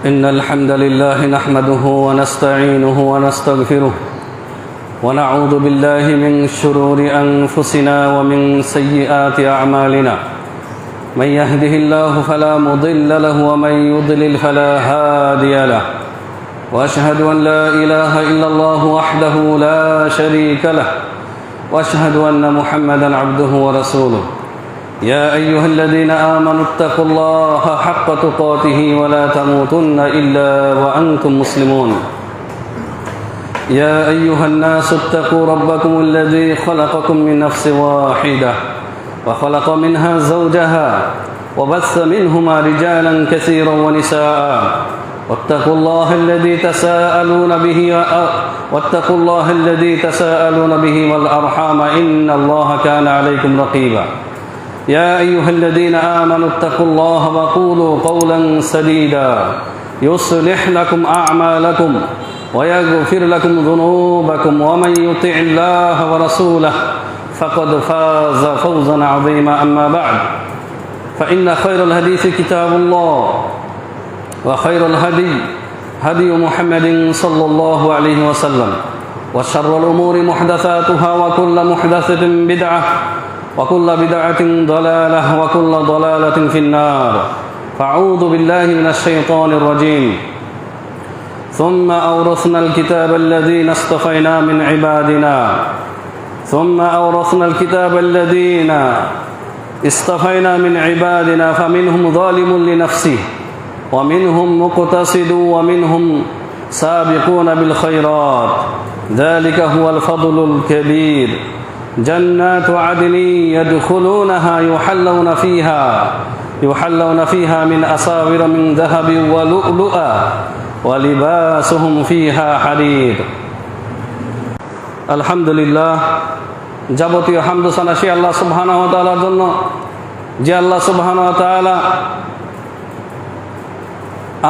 إن الحمد لله نحمده ونستعينه ونستغفره ونعوذ بالله من شرور أنفسنا ومن سيئات أعمالنا من يهده الله فلا مضل له ومن يضلل فلا هادي له وأشهد أن لا إله إلا الله وحده لا شريك له وأشهد أن محمدا عبده ورسوله يا أيها الذين آمنوا اتقوا الله حق تقاته ولا تموتن إلا وأنتم مسلمون يا أيها الناس اتقوا ربكم الذي خلقكم من نفس واحدة وخلق منها زوجها وبث منهما رجالا كثيرا ونساء واتقوا الله الذي تساءلون به والأرحام إن الله كان عليكم رقيبا يا أيها الذين آمنوا اتقوا الله وقولوا قولا سديدا يصلح لكم أعمالكم ويغفر لكم ذنوبكم ومن يطع الله ورسوله فقد فاز فوزا عظيما أما بعد فإن خير الحديث كتاب الله وخير الهدي هدي محمد صلى الله عليه وسلم وشر الأمور محدثاتها وكل محدثة بدعة وكل بدعة ضلالة وكل ضلالة في النار فأعوذ بالله من الشيطان الرجيم ثم أورثنا الكتاب الذين اصطفينا من عبادنا فمنهم ظالم لنفسه ومنهم مقتصد ومنهم سابقون بالخيرات ذلك هو الفضل الكبير جنات عدن يدخلونها يحلون فيها من أساور من ذهب ولؤلؤا ولباسهم فيها حرير আলহামদুলিল্লাহ যাবতীয় হামদ সানাসি আল্লাহ সুবহানাহু ওয়া তাআলার জন্য যে আল্লাহ সুবহানাহু ওয়া তাআলা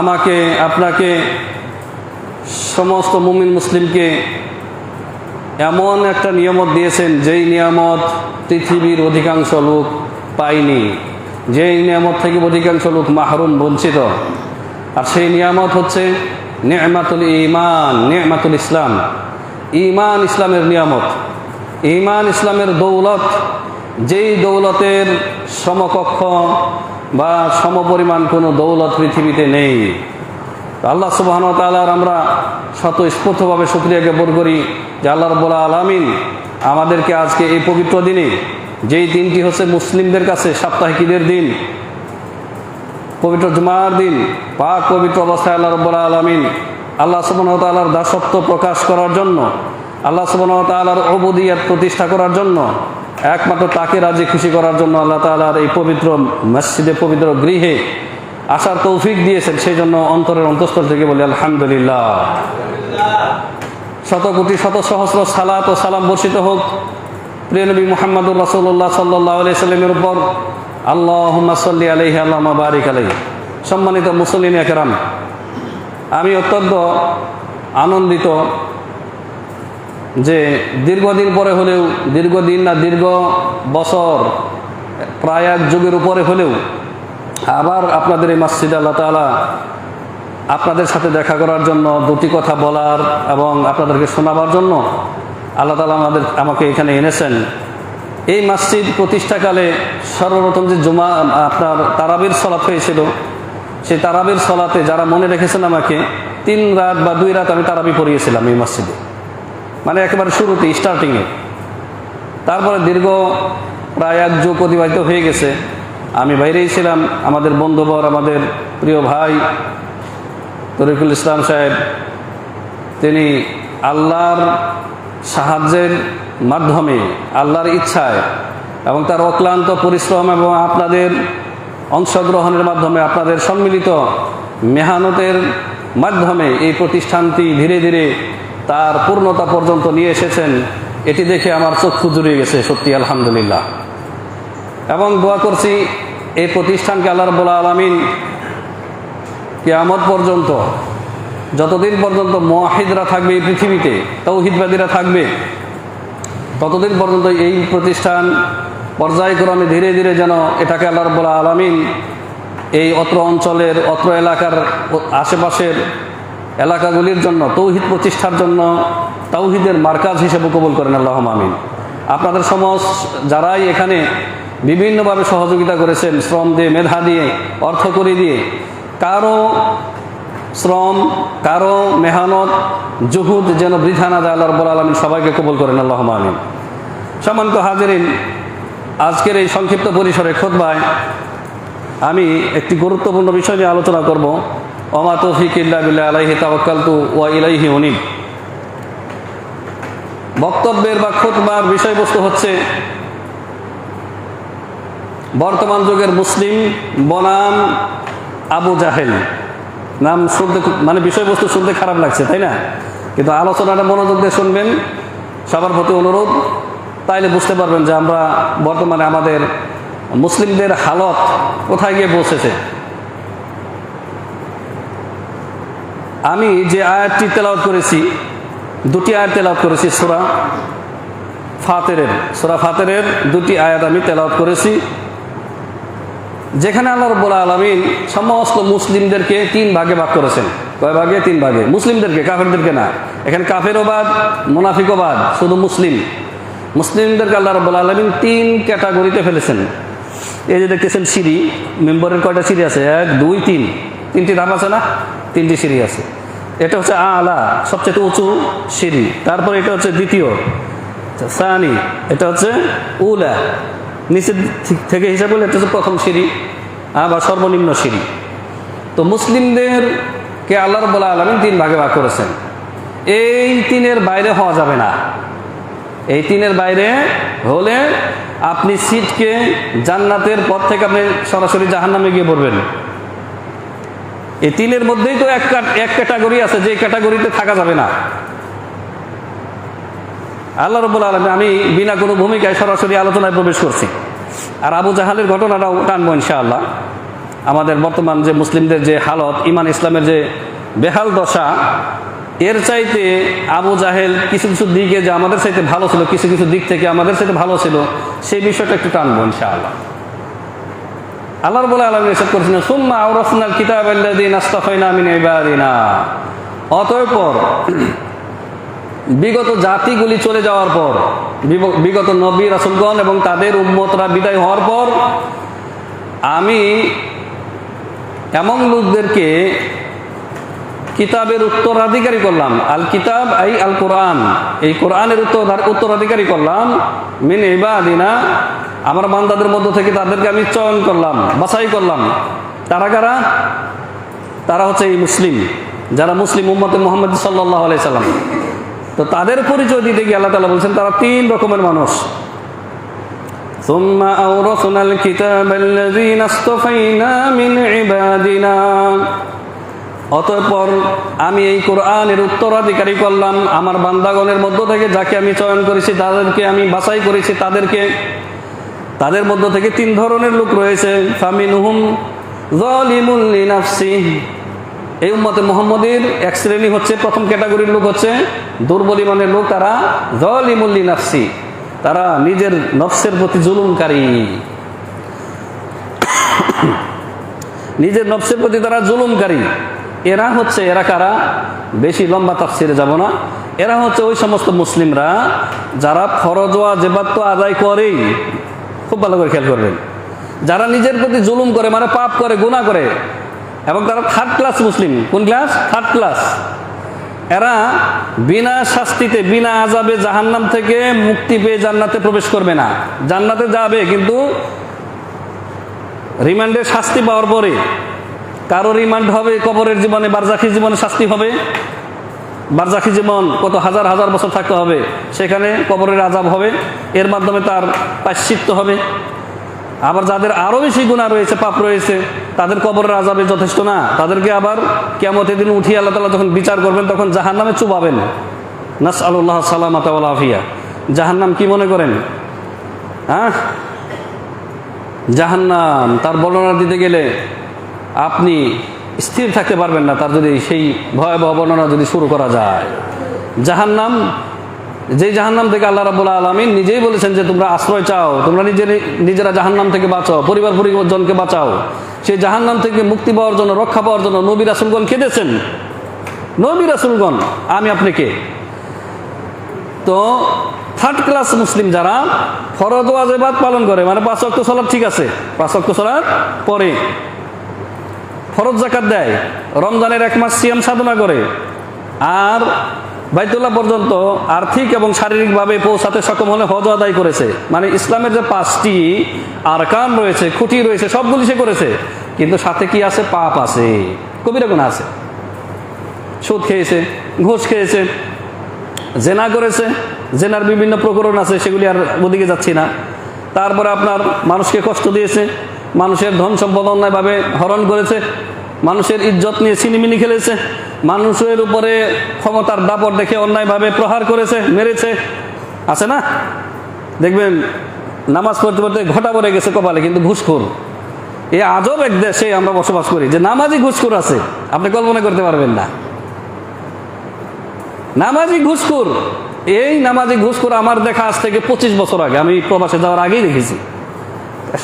আমাকে আপনাকে সমস্ত মুমিন মুসলিমকে এমন একটা নিয়ামত দিয়েছেন যেই নিয়ামত পৃথিবীর অধিকাংশ লোক পায়নি, যেই নিয়ামত থেকে অধিকাংশ লোক মাহরুম বঞ্চিত। আর সেই নিয়ামত হচ্ছে নেমাতুল ঈমান, নেমাতুল ইসলাম। ঈমান ইসলামের নিয়ামত, ঈমান ইসলামের দৌলত, যেই দৌলতের সমকক্ষ বা সমপরিমাণ কোনো দৌলত পৃথিবীতে নেই। আল্লাহ সুবহানাহু ওয়া তাআলার আমরা স্বতঃস্ফূর্তভাবে শুকরিয়া জ্ঞাপন করি যে আল্লাহ রাব্বুল আলামিন আমাদেরকে আজকে এই পবিত্র দিনে, যেই দিনটি হচ্ছে মুসলিমদের কাছে সাপ্তাহিক ঈদের দিন, পবিত্র জুমার দিন, পাক পবিত্র অবস্থায় আল্লাহ রাব্বুল আলামিন আল্লাহ সুবহানাহু ওয়া তাআলার দাসত্ব প্রকাশ করার জন্য, আল্লাহ সুবহানাহু ওয়া তাআলার উবুদিয়ত প্রতিষ্ঠা করার জন্য, একমাত্র তাকে রাজি খুশি করার জন্য আল্লাহ তাআলার এই পবিত্র মসজিদে, পবিত্র গৃহে আসার তৌফিক দিয়েছেন। সেই জন্য অন্তরের অন্তঃস্থল থেকে বলি আলহামদুলিল্লাহ। শত কোটি শত সহস্র সালাত ও সালাম বর্ষিত হোক প্রিয় নবী মুহাম্মদুর রাসূলুল্লাহ সাল্লাল্লাহু আলাইহি সাল্লামের উপর। আল্লাহুম্মা সাল্লি আলাইহি আল্লাহুম্মা বারিক আলাইহি। সম্মানিত মুসলিম একরাম, আমি অত্যন্ত আনন্দিত যে দীর্ঘদিন পরে হলেও, দীর্ঘদিন না দীর্ঘ বছর, প্রায় এক যুগের উপরে হলেও আবার আপনাদের এই মসজিদে আল্লাহ তাআলা আপনাদের সাথে দেখা করার জন্য, দুটি কথা বলার এবং আপনাদেরকে শোনাবার জন্য আল্লাহ তাআলা আমাকে এখানে এনেছেন। এই মসজিদ প্রতিষ্ঠাকালে সর্বপ্রথম যে আপনার তারাবির সলাত হয়েছিল, সেই তারাবির সলাতে যারা মনে রেখেছেন আমাকে 3 রাত বা 2 রাত আমি তারাবি পড়িয়েছিলাম এই মসজিদে, মানে একেবারে শুরুতে স্টার্টিংয়ে। তারপরে দীর্ঘ প্রায় এক যুগ অতিবাহিত হয়ে গেছে, আমি বাইরেই ছিলাম। আমাদের বন্ধুবর, আমাদের প্রিয় ভাই তরিকুল ইসলাম সাহেব, তিনি আল্লাহর সাহায্যের মাধ্যমে, আল্লাহর ইচ্ছায় এবং তার অক্লান্ত পরিশ্রম এবং আপনাদের অংশগ্রহণের মাধ্যমে, আপনাদের সম্মিলিত মেহনতের মাধ্যমে এই প্রতিষ্ঠানটি ধীরে ধীরে তার পূর্ণতা পর্যন্ত নিয়ে এসেছেন। এটি দেখে আমার চক্ষু জুড়িয়ে গেছে, সত্যি আলহামদুলিল্লাহ। এবং দোয়া করছি এই প্রতিষ্ঠানকে আল্লাহ রাব্বুল আলামিন কিয়ামত পর্যন্ত, যতদিন পর্যন্ত মুওয়াহিদরা থাকবে এই পৃথিবীতে, তাওহীদবাদীরা থাকবে, ততদিন পর্যন্ত এই প্রতিষ্ঠান পর্যায়ক্রমে ধীরে ধীরে যেন এটাকে আল্লাহ রাব্বুল আলামিন এই অত্র অঞ্চলের অত্র এলাকার আশেপাশের এলাকাগুলির জন্য তৌহিদ প্রতিষ্ঠার জন্য তাওহীদের মার্কাজ হিসেবে কবুল করেন, আল্লাহুম্মা আমিন। আপনাদের সমাজ যারাই এখানে বিভিন্নভাবে সহযোগিতা করেছেন, শ্রম দিয়ে, মেধা দিয়ে, অর্থকড়ি দিয়ে, কারো শ্রম, কারো মেহনত, জুহুদ যেন বৃথা না যায়, আল্লাহ রাব্বুল আলামিন সবাইকে কবুল করেন, আল্লাহুম্মা আমিন। সম্মানিত হাজিরিন, আজকের এই সংক্ষিপ্ত পরিসরে খুতবায় আমি একটি গুরুত্বপূর্ণ বিষয় নিয়ে আলোচনা করব। ওমা তৌফিক ইল্লা বিল্লাহ আলাইহি তাওয়াক্কালতু ওয়া ইলাইহি উনীব। বক্তব্যের বা খুতবার বিষয়বস্তু হচ্ছে বর্তমান যুগের মুসলিম বনাম আবু জাহেল। নাম শুনতে মানে বিষয়বস্তু শুনতে খারাপ লাগছে, তাই না? কিন্তু আলোচনাটা মনোযোগ দিয়ে শুনবেন, সবার প্রতি অনুরোধ, তাইলে বুঝতে পারবেন যে আমরা বর্তমানে আমাদের মুসলিমদের হালত কোথায় গিয়ে পৌঁছেছে। আমি যে আয়াতটি তেলাওয়াত করেছি, দুটি আয়াত তেলাওয়াত করেছি সূরা ফাতিরের দুটি আয়াত আমি তেলাওয়াত করেছি, যেখানে আল্লাহ রাব্বুল আলামিন সমস্ত মুসলিমদেরকে তিন ভাগে ভাগ করেছেন। কয় ভাগে? তিন ভাগে। মুসলিমদেরকে, কাফেরদেরকে না। এখানে কাফেরও বাদ, মুনাফিকও বাদ, শুধু মুসলিমদেরকে আল্লাহ রাব্বুল আলামিন তিন ক্যাটাগরিতে ফেলেছেন। এই যে দেখতেছেন সিঁড়ি, মেম্বরের কয়টা সিঁড়ি আছে? 1, 2, 3, তিনটি ধাপ আছে না? তিনটি সিঁড়ি আছে। এটা হচ্ছে আলা, সবচেয়ে উঁচু সিঁড়ি। তারপর এটা হচ্ছে দ্বিতীয়, সানি, এটা হচ্ছে উলা, নিচের থেকে হিসাব করলে এটা হচ্ছে প্রথম সিঁড়ি বা সর্বনিম্ন সিঁড়ি। তো মুসলিমদেরকে আল্লাহ রাব্বুল আলামিন তিন ভাগে ভাগ করেছেন। এই তিনের বাইরে হওয়া যাবে না। এই তিনের বাইরে হলে আপনি সিটকে জান্নাতের পথ থেকে আপনি সরাসরি জাহান্নামে গিয়ে পড়বেন। এই তিনের মধ্যেই তো এক ক্যাটাগরি আছে, যে ক্যাটাগরিতে থাকা যাবে না। আল্লাহ রাব্বুল আলামিন, আমি বিনা কোনো ভূমিকায় সরাসরি আলোচনায় প্রবেশ করছি। আর আবু জাহালের ঘটনাটাও টানবো ইনশাআল্লাহ। আমাদের বর্তমান যে মুসলিমদের যে হালত, ইমান ইসলামের যে বেহাল দশা, এর চাইতে আবু জাহেল কিছু কিছু দিকে যে আমাদের চাইতে ভালো ছিল, কিছু কিছু দিক থেকে আমাদের চাইতে ভালো ছিল, সেই বিষয়টা একটু টানবো ইনশাআল্লাহ। আল্লাহ রাব্বুল আলামিন ইরশাদ করেছেন, সুম্মা আওরাসনাল কিতাবাল্লাযীনা আসতাফাইনা মিন ইবাদিনা। অতঃপর বিগত জাতিগুলি চলে যাওয়ার পর, বিগত নবী রাসূলগণ এবং তাদের উম্মতরা বিদায় হওয়ার পর, আমি এমন লোকদেরকে কিতাবের উত্তরাধিকারী করলাম। আল কিতাব আই আল কোরআন, এই কোরআনের উত্তরাধিকারী করলাম। মিন ইবাদিনা, আমার বান্দাদের মধ্য থেকে তাদেরকে আমি চয়ন করলাম, বাছাই করলাম। তারা কারা? তারা হচ্ছে এই মুসলিম, যারা মুসলিম উম্মতে মুহাম্মদ সাল্লাল্লাহু আলাইহি সাল্লাম। তো তাদের পরিচয় দিতে গিয়ে আল্লাহ তাআলা বলছেন তারা তিন রকমের মানুষ। সুম্মা আওরাসনাল কিতাবাল্লাযীনা আসতাফাইনা মিন ইবাদিনা। অতঃপর আমি এই কোরআনের উত্তরাধিকারী করলাম আমার বান্দাগণের মধ্য থেকে, যাকে আমি চয়ন করেছি, তাদেরকে আমি বাছাই করেছি। তাদের মধ্য থেকে তিন ধরনের লোক রয়েছে। ফামিনহুম যালিমুন লিনাফসিহি। এই উম্মতে মুহাম্মদের এক শ্রেণী হচ্ছে, প্রথম ক্যাটাগরির লোক হচ্ছে দুর্বল ইমানের লোক, তারা যালিমুন লিনাফসি, তারা নিজের নফসের প্রতি জুলুমকারী। নিজের নফসের প্রতি তারা জুলুমকারী। এরা কারা? বেশি লম্বা তাফসিরে যাব না। এরা হচ্ছে ওই সমস্ত মুসলিমরা যারা ফরজ ওয়াজিবাত তো আদায় করেই, খুব ভালো করে খেয়াল করবেন, যারা নিজের প্রতি জুলুম করে, মানে পাপ করে, গুনাহ করে, এবং তারা থার্ড ক্লাস মুসলিম। কোন ক্লাস? Third class. এরা বিনা শাস্তিতে, বিনা আযাবে জাহান্নাম থেকে মুক্তি পেয়ে জান্নাতে প্রবেশ করবে না। জান্নাতে যাবে, কিন্তু রিমান্ডের শাস্তি পাওয়ার পরে। কারো রিমান্ড হবে কবরের জীবনে, বারজাখী জীবনে শাস্তি হবে। বারজাখী জীবন কত হাজার হাজার বছর থাকতে হবে, সেখানে কবরের আযাব হবে, এর মাধ্যমে তার প্রায়শ্চিত্ত হবে। আবার যাদের আরো বেশি গুনাহ রয়েছে, পাপ রয়েছে, তাদের কবরের আযাবে যথেষ্ট না, তাদেরকে আবার কিয়ামতের দিন উঠিয়ে আল্লাহ তাআলা যখন বিচার করবেন, তখন জাহান্নামে চুবাবেন। নাসআলুল্লাহ সালামাতা ওয়াল আফিয়া। জাহান্নাম কি মনে করেন? জাহান্নাম তার বর্ণনা দিতে গেলে আপনি স্থির থাকতে পারবেন না, তার যদি সেই ভয়াবহ বর্ণনা যদি শুরু করা যায়। জাহান্নাম, যেই জাহান্নাম থেকে আল্লাহ রাব্বুল আলামিন নিজেই বলেছেন যে তোমরা আশ্রয় চাও, তোমরা নিজেরা জাহান্নাম থেকে বাঁচাও, পরিজনকে বাঁচাও। সেই জাহান্নাম থেকে মুক্তি পাওয়ার জন্য, রক্ষা পাওয়ার জন্য নবী রাসূলগণ কেঁদেছেন। নবী রাসূলগণ, আমি আপনি কে? তো থার্ড ক্লাস মুসলিম যারা ফরজ ওয়াজিবাত পালন করে, মানে 5 ওয়াক্ত সালাত ঠিক আছে, 5 ওয়াক্ত সালাত পরে, ফরজ যাকাত দেয়, রমজানের 1 মাস সিয়াম সাধনা করে, আর বাইতুল্লাহ পর্যন্ত আর্থিক এবং শারীরিকভাবে পৌঁছাতে সক্ষম হলে হজ আদায় করেছে, মানে ইসলামের যে 5টি আরকান রয়েছে, খুঁটি রয়েছে, সবগুলি সে করেছে, কিন্তু সাথে কি আছে? পাপ আছে, কবিরা গুনাহ আছে। সুদ খেয়েছে, ঘুষ খেয়েছে, জেনা করেছে, জেনার বিভিন্ন প্রকরণ আছে, সেগুলি আর ওদিকে যাচ্ছি না। তারপরে আপনার মানুষকে কষ্ট দিয়েছে, মানুষের ধন সম্পদ অন্যায়ভাবে হরণ করেছে, মানুষের ইজ্জত নিয়ে ছিনিমিনি খেলেছে, মানুষের উপরে ক্ষমতার দাপট দেখে অন্যায়ভাবে প্রহার করেছে, মেরেছে, আছে না? দেখবেন নামাজ পড়তে পড়তে ঘটা পড়ে গেছে কপালে, কিন্তু ঘুষখোর। এই আজব এক দেশে আমরা বসবাস করি যে নামাজি ঘুষখোর আছে, আপনি কল্পনা করতে পারবেন না। নামাজি ঘুষখোর, এই নামাজি ঘুষখোর আমার দেখা আজ থেকে 25 বছর আগে, আমি প্রবাসে যাওয়ার আগেই দেখেছি।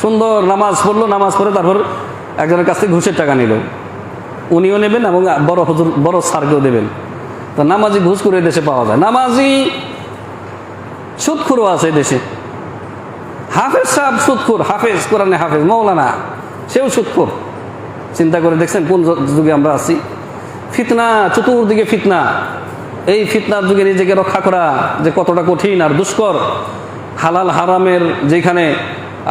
সুন্দর নামাজ পড়লো, নামাজ পড়ে তারপর একজনের কাছ থেকে ঘুষের টাকা নিল, উনিও নেবেন এবং বড় হুজুর, বড় স্যারকেও দেবেন। তো নামাজি ঘুষখোর এই দেশে পাওয়া যায়। নামাজি সুদখোরও আছে এই দেশে। হাফেজ সাহেব সুদখোর, হাফেজ, কোরআনে হাফেজ, মৌলানা, সেও সুদখোর। চিন্তা করে দেখছেন কোন যুগে আমরা আছি? ফিতনা, চতুর্দিকে ফিতনা। এই ফিতনার যুগে নিজেকে রক্ষা করা যে কতটা কঠিন আর দুষ্কর। হালাল হারামের যেখানে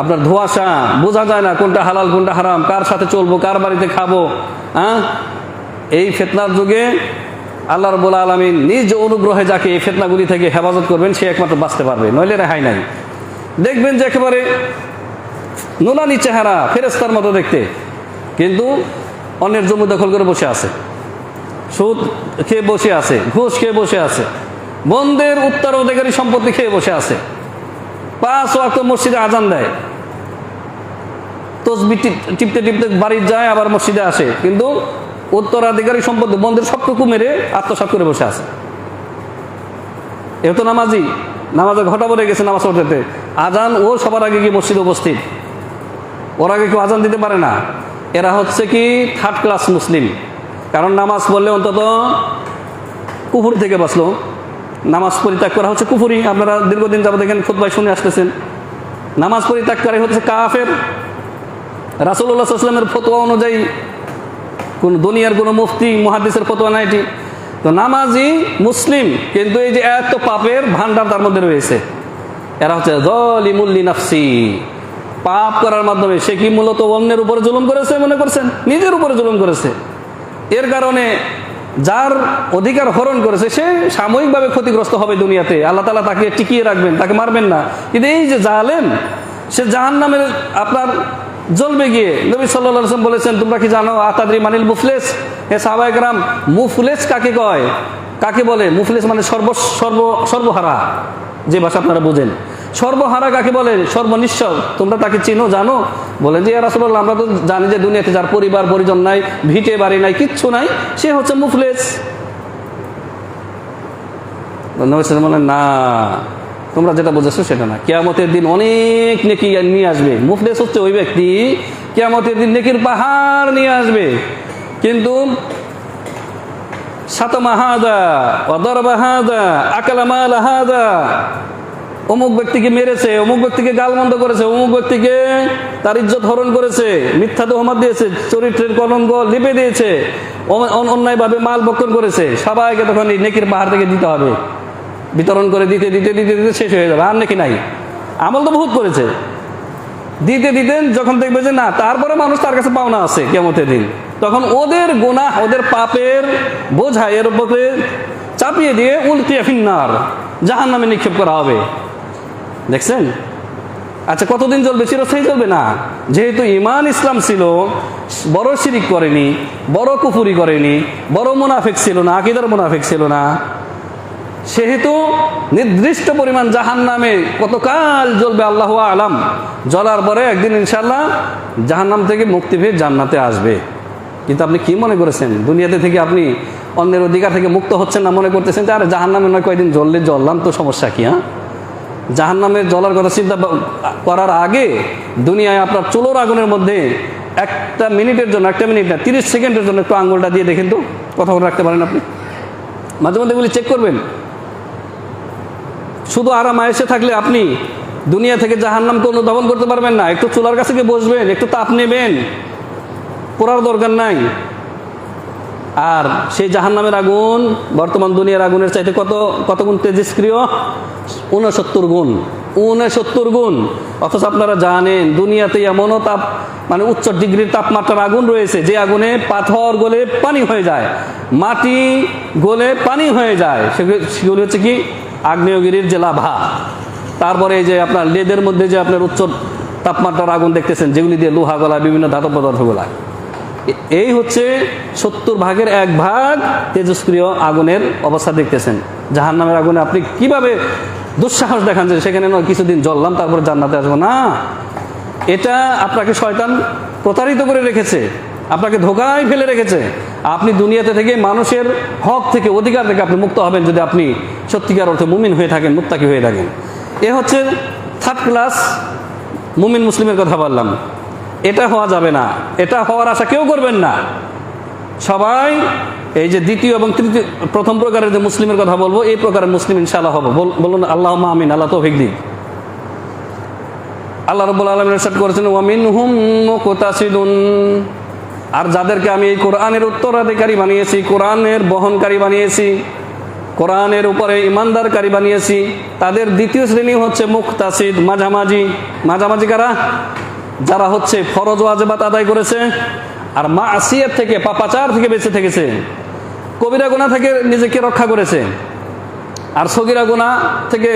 আপনার ধোঁয়াশা, বোঝা যায় না কোনটা হালাল কোনটা হারাম, কার সাথে চলবো, কার বাড়িতে খাবো, হ্যাঁ? এই ফিতনার যুগে আল্লাহ রাব্বুল আলামিন নিজ অনুগ্রহে যাকে এই ফিতনাগুলি থেকে হেফাজত করবেন, সে একমাত্র বাঁচতে পারবে, নইলে রেহাই নাই। দেখবেন যে একেবারে নুরানি চেহারা, ফেরেশতার মতো দেখতে, কিন্তু অন্যের জমি দখল করে বসে আছে, সুদ খেয়ে বসে আছে, ঘুষ খেয়ে বসে আছে, বন্ধের উত্তরাধিকারী সম্পত্তি খেয়ে বসে আছে, 5 ওয়াক্ত মসজিদে আজান দেয়, তসবিহ টিপতে টিপতে বাড়ি যায়, আবার মসজিদে আসে, কিন্তু উত্তরাধিকারী সম্পত্তি বন্ধের সবটুকু মেরে আত্মসাৎ করে বসে আছে। এ তো নামাজি, নামাজে ঘটা পড়ে গেছে নামাজ পড়তে, আজান ও সবার আগে গিয়ে মসজিদে উপস্থিত, ওর আগে কেউ আজান দিতে পারে না। এরা হচ্ছে কি থার্ড ক্লাস মুসলিম। কারণ নামাজ পড়লে অন্তত কুফুরি থেকে বাঁচলো। নামাজ পরিত্যাগ করা হচ্ছে কুফুরি। আপনারা দীর্ঘদিন যাবত দেখেন খুতবায় শুনে আসতেছেন, নামাজ পরিত্যাগ করা হচ্ছে কাফের। রাসূলুল্লাহ সাল্লাল্লাহু আলাইহি ওয়াসাল্লামের ফতোয়া অনুযায়ী, কোন দুনিয়ার কোনো মুফতি মুহাদ্দিসের ফতোয়া না এটি। তো নামাজি মুসলিম, কিন্তু এই যে এত পাপের ভান্ডার তার মধ্যে রয়েছে। এরা হচ্ছে যালিমুল লিনাফসি, পাপ করার মাধ্যমে সে কি মূলত অন্যের উপরে জুলুম করেছে মনে করছেন? নিজের উপরে জুলুম করেছে। এর কারণে যার অধিকার হরণ করেছে সে সাময়িকভাবে ক্ষতিগ্রস্ত হবে দুনিয়াতে, আল্লাহ তাআলা তাকে টিকিয়ে রাখবেন, তাকে মারবেন না। কিন্তু এই যে জালেম, সে জাহান্নামে আপনার জ্বলবে গিয়ে। নবী সাল্লাল্লাহু আলাইহি ওয়াসাল্লাম বলেছেন, তোমরা কি জানো আতাদরি মানিল মুফলিস? হে সাহাবায়ে কেরাম, মুফলিস কাকে কয়? কাকে বলে? মুফলিস মানে সর্বহারা, যে ভাষা আপনারা বুঝেন। সর্বহারা কাকে বলে? সর্বনিঃস্ব। তোমরা তাকে চিনো, জানো? বলেন যে ইয়া রাসূলুল্লাহ, আমরা তো জানি যে দুনিয়াতে যার পরিবার পরিজন নাই, ভিটে বাড়ি নাই, কিচ্ছু নাই, সে হচ্ছে মুফলিস। নবী সাল্লাল্লাহু বলেন, না, তোমরা যেটা বুঝেছো সেটা না। কিয়ামতের দিন অনেক নেকি নিয়ে আসবে। মুফলিস হচ্ছে ওই ব্যক্তি কিয়ামতের দিন নেকির পাহাড় নিয়ে আসবে, কিন্তু শাতামা হাদা ওয়া দারাবা হাদা আকালা মাল হাদা, অমুক ব্যক্তিকে মেরেছে, অমুক ব্যক্তিকে গালমন্দ করেছে, অমুক ব্যক্তিকে তার ইজ্জত হরণ করেছে, মিথ্যা তোহমত দিয়েছে, চরিত্রের কলঙ্ক লিপে দিয়েছে, অন্যায়ভাবে মাল ভক্ষণ করেছে। সবাইকে তখন এই নেকির পাহাড় থেকে দিতে হবে। বিতরণ করে দিতে দিতে দিতে দিতে শেষ হয়ে যাবে, আর নেকি নাই। আমল তো বহুত করেছে, দিতে দিতে যখন দেখবে যে না, তারপরে মানুষ তার কাছে পাওনা আছে কিয়ামতের দিন, তখন ওদের গুনাহ, ওদের পাপের বোঝা এর উপরে চাপিয়ে দিয়ে উলকিয়া ফিন্নার, জাহান্নামে নিক্ষেপ করা হবে। দেখছেন? আচ্ছা, কতদিন চলবে? চিরস্থায়ী চলবে না। যেহেতু ঈমান ইসলাম ছিল, বড় শিরিক করেনি, বড় কুফরি করেনি, বড় মুনাফিক ছিল না, আকীদার মুনাফিক ছিল না, সেহেতু নির্দিষ্ট পরিমাণ জাহান্নামে কতকাল জ্বলবে আল্লাহু আলাম। জ্বলার পরে একদিন ইনশাআল্লাহ জাহান্নাম থেকে মুক্তি পেয়ে জান্নাতে আসবে। কিন্তু আপনি কি মনে করেছেন দুনিয়াতে থেকে আপনি অন্যের অধিকার থেকে মুক্ত হচ্ছেন না? মনে করতেছেন যে আরে জাহান্নামে নয়, কয়েকদিন জ্বললে জ্বললাম, তো সমস্যা কি? হ্যাঁ, জাহান্নামের জ্বলার কথা চিন্তা করার আগে দুনিয়ায় আপনার চুলোর আগুনের মধ্যে একটা মিনিটের জন্য, একটা মিনিট না, 30 সেকেন্ডের জন্য একটু আঙ্গুলটা দিয়ে দেখেন তো কথা বলে রাখতে পারেন আপনি? মাঝে মধ্যে এগুলি চেক করবেন। শুধু আরাম আয়েসে থাকলে আপনি দুনিয়া থেকে জাহান্নামকে অনুধাবন করতে পারবেন না। একটু চুলার কাছে গিয়ে বসবেন, একটু তাপ নেবেন, পোড়ার দরকার নাই। আর সেই জাহান্নামের আগুন বর্তমান দুনিয়ার আগুনের চাইতে কত গুণ তেজস্ক্রিয়? 69 গুণ, 69 গুণ। অথচ আপনারা জানেন দুনিয়াতে এমনও মানে উচ্চ ডিগ্রির তাপমাত্রার আগুন রয়েছে যে আগুনে পাথর গলে পানি হয়ে যায়, মাটি গলে পানি হয়ে যায়। সেগুলি হচ্ছে কি? আগ্নেয়গিরির যে লাভা। তারপরে এই যে আপনার লেদের মধ্যে যে আপনার উচ্চ তাপমাত্রার আগুন দেখতেছেন, যেগুলি দিয়ে লোহা গলায়, বিভিন্ন ধাতব পদার্থ গলায়। এই হচ্ছে 70 ভাগের 1 ভাগ তেজস্ক্রিয় আগুনের অবস্থা দেখতেছেন। জাহান্নামের আগুনে আপনি কিভাবে দুঃসাহস দেখান যে সেখানে কিছুদিন জ্বললাম তারপর জান্নাতে আসবো? না, এটা আপনাকে শয়তান প্রতারিত করে রেখেছে, আপনাকে ধোঁকায় ফেলে রেখেছে। আপনি দুনিয়াতে থেকে মানুষের হক থেকে, অধিকার থেকে আপনি মুক্ত হবেন যদি আপনি সত্যিকার অর্থে মুমিন হয়ে থাকেন, মুত্তাকি হয়ে থাকেন। এ হচ্ছে 3rd ক্লাস মুমিন মুসলিমের কথা বললাম। এটা হওয়া যাবে না, এটা হওয়ার আশা কেউ করবেন না। সবাই এই যে দ্বিতীয় এবং তৃতীয়, প্রথম প্রকারের যে মুসলিমের কথা বলবো, এই প্রকারের মুসলিম ইনশাআল্লাহ হবো। বলুন আল্লাহুম্মা আমিন, আল্লাহ তৌফিক দিক। আল্লাহ রাব্বুল আলামিন ইরশাদ করেছেন, ওয়া মিনহুম মুকতাসিদুন, আর যাদেরকে আমি এই কোরআনের উত্তরাধিকারী বানিয়েছি, কোরআনের বহনকারী বানিয়েছি, কোরআনের উপরে ইমানদারকারী বানিয়েছি, তাদের দ্বিতীয় শ্রেণী হচ্ছে মুকতাসিদ, মাঝামাঝি। মাঝামাঝি কারা? যারা হচ্ছে ফরজ ওয়াজিবাত আদায় করেছে আর মাসিয়াত থেকে, পাপাচার থেকে বেঁচে থেকেছে, কবিরা গুনাহ থেকে নিজেকে রক্ষা করেছে। আর সগীরা গুনাহ থেকে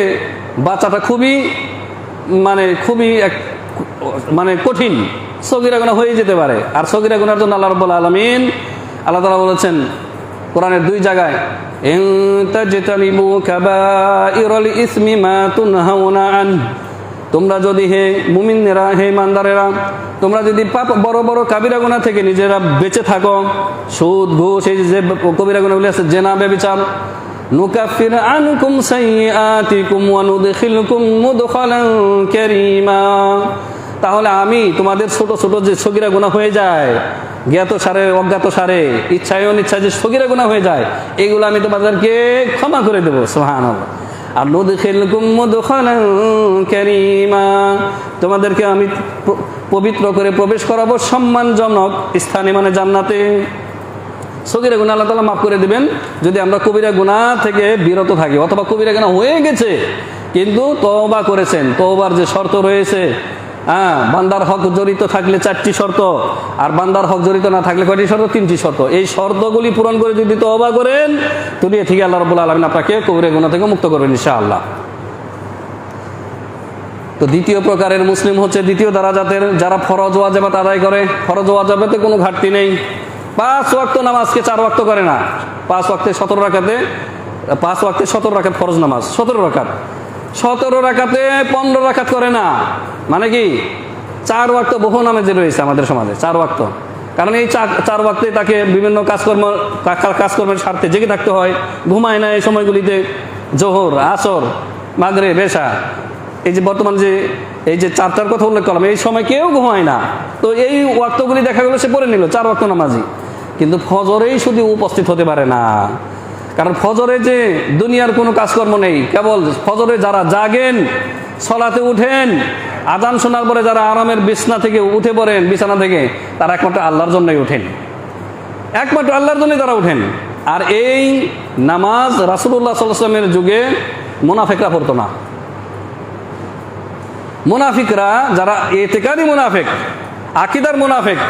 বাঁচাটা খুবই কঠিন। সগীরা গুনাহ হয়ে যেতে পারে। আর সগীরা গুনার জন্য আল্লাহ রাব্বুল আলামিন, আল্লাহ তাআলা বলেছেন কোরআনের 2 জায়গায়, ইন তাজতানিবু কাবাইরাল ইসমি মা তুনহাউনা আন, তোমরা যদি, হে মুমিনেরা, হে ইমানদারেরা, তোমরা যদি বড় বড় কাবিরা গুনাহ থেকে নিজেরা বেঁচে থাকো, সুদ, ঘুষ, এই যে কবিরা গুনাহগুলি আছে, জেনা, ব্যভিচার, নুকাফির আনকুম সাইয়্যাতিকুম ওয়া নুদখিলকুম মুদখালান কারীমা, তাহলে আমি তোমাদের ছোট ছোট যে সগীরা গুনাহ হয়ে যায়, জ্ঞাত সারে অজ্ঞাত সারে, ইচ্ছায় অনিচ্ছায় যে সগীরা গুনাহ হয়ে যায়, এগুলো আমি তোমাদেরকে ক্ষমা করে দেবো। সুবহানাল্লাহ। আর নুদখিলকুম মুদখালান কারীমা, তোমাদেরকে আমি পবিত্র করে প্রবেশ করাবো সম্মানজনক স্থানে, মানে জান্নাতে। সগীরা গুনাহ আল্লাহ তাআলা মাফ করে দিবেন যদি আমরা কবিরা গুনাহ থেকে বিরত থাকি, অথবা কবিরা গুনাহ হয়ে গেছে কিন্তু তওবা করেছেন। তওবার যে শর্ত রয়েছে, বান্দার হক জড়িত থাকলে 4টি শর্ত, আর বান্দার হক জড়িত না থাকলে কয়টি শর্ত? 3টি শর্ত। এই শর্তগুলি পূরণ করে যদি তওবা করেন, দুনিয়া থেকে আল্লাহ রাব্বুল আলামিন আপনাকে কবিরা গুনাহ থেকে মুক্ত করবেন ইনশাআল্লাহ। তো দ্বিতীয় প্রকারের মুসলিম হচ্ছে দ্বিতীয় দারাজাতের, যারা ফরজ ওয়াজিবাত আদায় করে। ফরজ ওয়াজিবাতে কোনো ঘাটতি নেই। 5 ওয়াক্ত নামাজকে 4 ওয়াক্ত করে না। 5 ওয়াক্তে 17 রাকাতে, 5 ওয়াক্তে 17 রাকাত ফরজ নামাজ, 17 রাকাত। 17 রাকাতে 15 রাকাত করে না। মানে কি? 4 ওয়াক্ত বহু নামাজে রয়েছে আমাদের সমাজে, 4 ওয়াক্ত। কারণ এই 4 ওয়াক্তে তাকে বিভিন্ন কাজকর্মের স্বার্থে জেগে থাকতে হয়, ঘুমায় না এই সময়গুলিতে। জোহর, আসর, মাগরিব, এশা, এই যে বর্তমান যে এই যে 4টার কথা উল্লেখ করলাম, এই সময় কেউ ঘুমায় না। তো এই ওয়াক্তগুলি দেখা গেলো সে পড়ে নিল, 4 ওয়াক্ত নামাজি, কিন্তু ফজরেই শুধু উপস্থিত হতে পারে না। কারণ ফজরে যে দুনিয়ার কোনো কাজকর্ম নেই, কেবল ফজরে যারা জাগেন, সলাতে উঠেন, আজান শোনার পরে যারা আরামের বিছানা থেকে উঠে পড়েন, বিছানা থেকে, তারা একমাত্র আল্লাহর জন্যই উঠেন, একমাত্র আল্লাহর জন্যই তারা উঠেন। আর এই নামাজ রাসূলুল্লাহ সাল্লাল্লাহু আলাইহি ওয়াসাল্লামের যুগে মুনাফিকরা পড়তো না। মুনাফিকরা, যারা ইতিকাদি মুনাফিক, আকীদার মুনাফিক,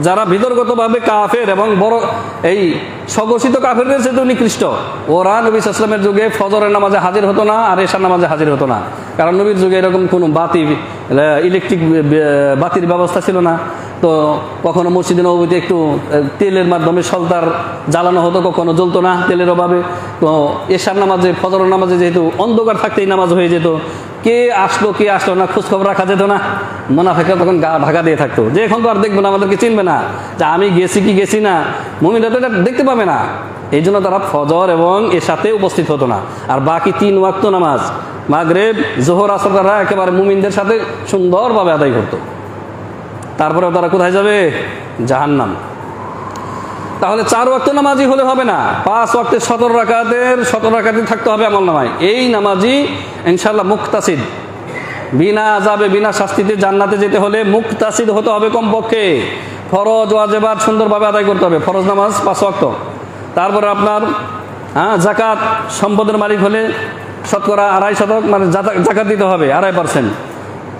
যারা ভিতরগতভাবে কাফের এবং বড় এই স্বঘোষিত কাফেরদের চেয়ে নিকৃষ্ট, ওরা নবী সাল্লাল্লাহু আলাইহি ওয়াসাল্লামের যুগে ফজরের নামাজে হাজির হতো না আর এশার নামাজে হাজির হতো না। কারণ নবীর যুগে এরকম কোনো ইলেকট্রিক বাতির ব্যবস্থা ছিল না। তো কখনো মসজিদে নববীতে একটু তেলের মাধ্যমে সলতার জ্বালানো হতো, কখনো জ্বলতো না তেলের অভাবে। তো এশার নামাজে, ফজরের নামাজে যেহেতু অন্ধকার থাকতেই নামাজ হয়ে যেত, কে আসলো কে আসলো না খোঁজখবর রাখা যেত না। মুনাফিকরা তখন গা ঢাকা দিয়ে থাকতো যে এখন তো আর দেখবো না, আমাদেরকে চিনবে না, যে আমি গেছি কি গেছি না, মুমিনরা তো এটা দেখতে পাবে না। এই জন্য তারা ফজর এবং এর সাথে উপস্থিত হতো না। আর বাকি 3 ওয়াক্ত নামাজ, মাগরিব, জোহর, আসর, তারা একেবারে মুমিনদের সাথে সুন্দরভাবে আদায় করতো। তারপরে তারা কোথায় যাবে? জাহান্নাম। তাহলে 4 ওয়াক্ত নামাজি হলে হবে না, 5 ওয়াক্তের 17 রাকাতই থাকতে হবে আমল নামায়। এই নামাজি ইনশাআল্লাহ মুক্তাসিদ, বিনা আযাবে বিনা শাস্তিতে জান্নাতে যেতে হলে মুক্তাসিদ হতে হবে কমপক্ষে। ফরজ ওয়াজিবাত সুন্দরভাবে আদায় করতে হবে, ফরজ নামাজ 5 ওয়াক্ত। তারপরে আপনার যাকাত, সম্পদের মালিক হলে শতকরা 2.5% মানে যাকাত দিতে হবে 2.5%।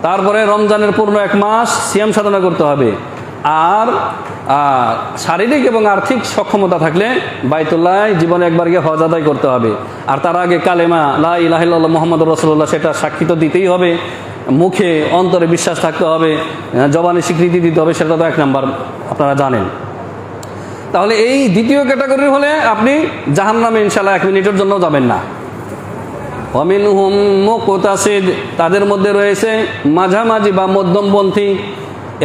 তারপরে রমজানের পূর্ণ 1 মাস সিয়াম সাধনা করতে হবে। আর শারীরিক এবং আর্থিক সক্ষমতা থাকলে বাইতুল্লাহ জীবনে একবার গিয়ে হজ আদায় করতে হবে। আর তার আগে কালেমা লা ইলাহা ইল্লাল্লাহ মুহাম্মাদুর রাসূলুল্লাহ সেটা সাক্ষী তো দিতেই হবে, মুখে অন্তরে বিশ্বাস থাকতে হবে, জবানে স্বীকৃতি দিতে হবে, সেটা তো 1 নাম্বার আপনারা জানেন। তাহলে এই দ্বিতীয় ক্যাটাগরি হলে আপনি জাহান্নামে ইনশাআল্লাহ 1 মিনিটের জন্য যাবেন না। ওয়া মিনহুম মুকতাসিদ, তাদের মধ্যে রয়েছে মাঝামাঝি বা মধ্যমপন্থী।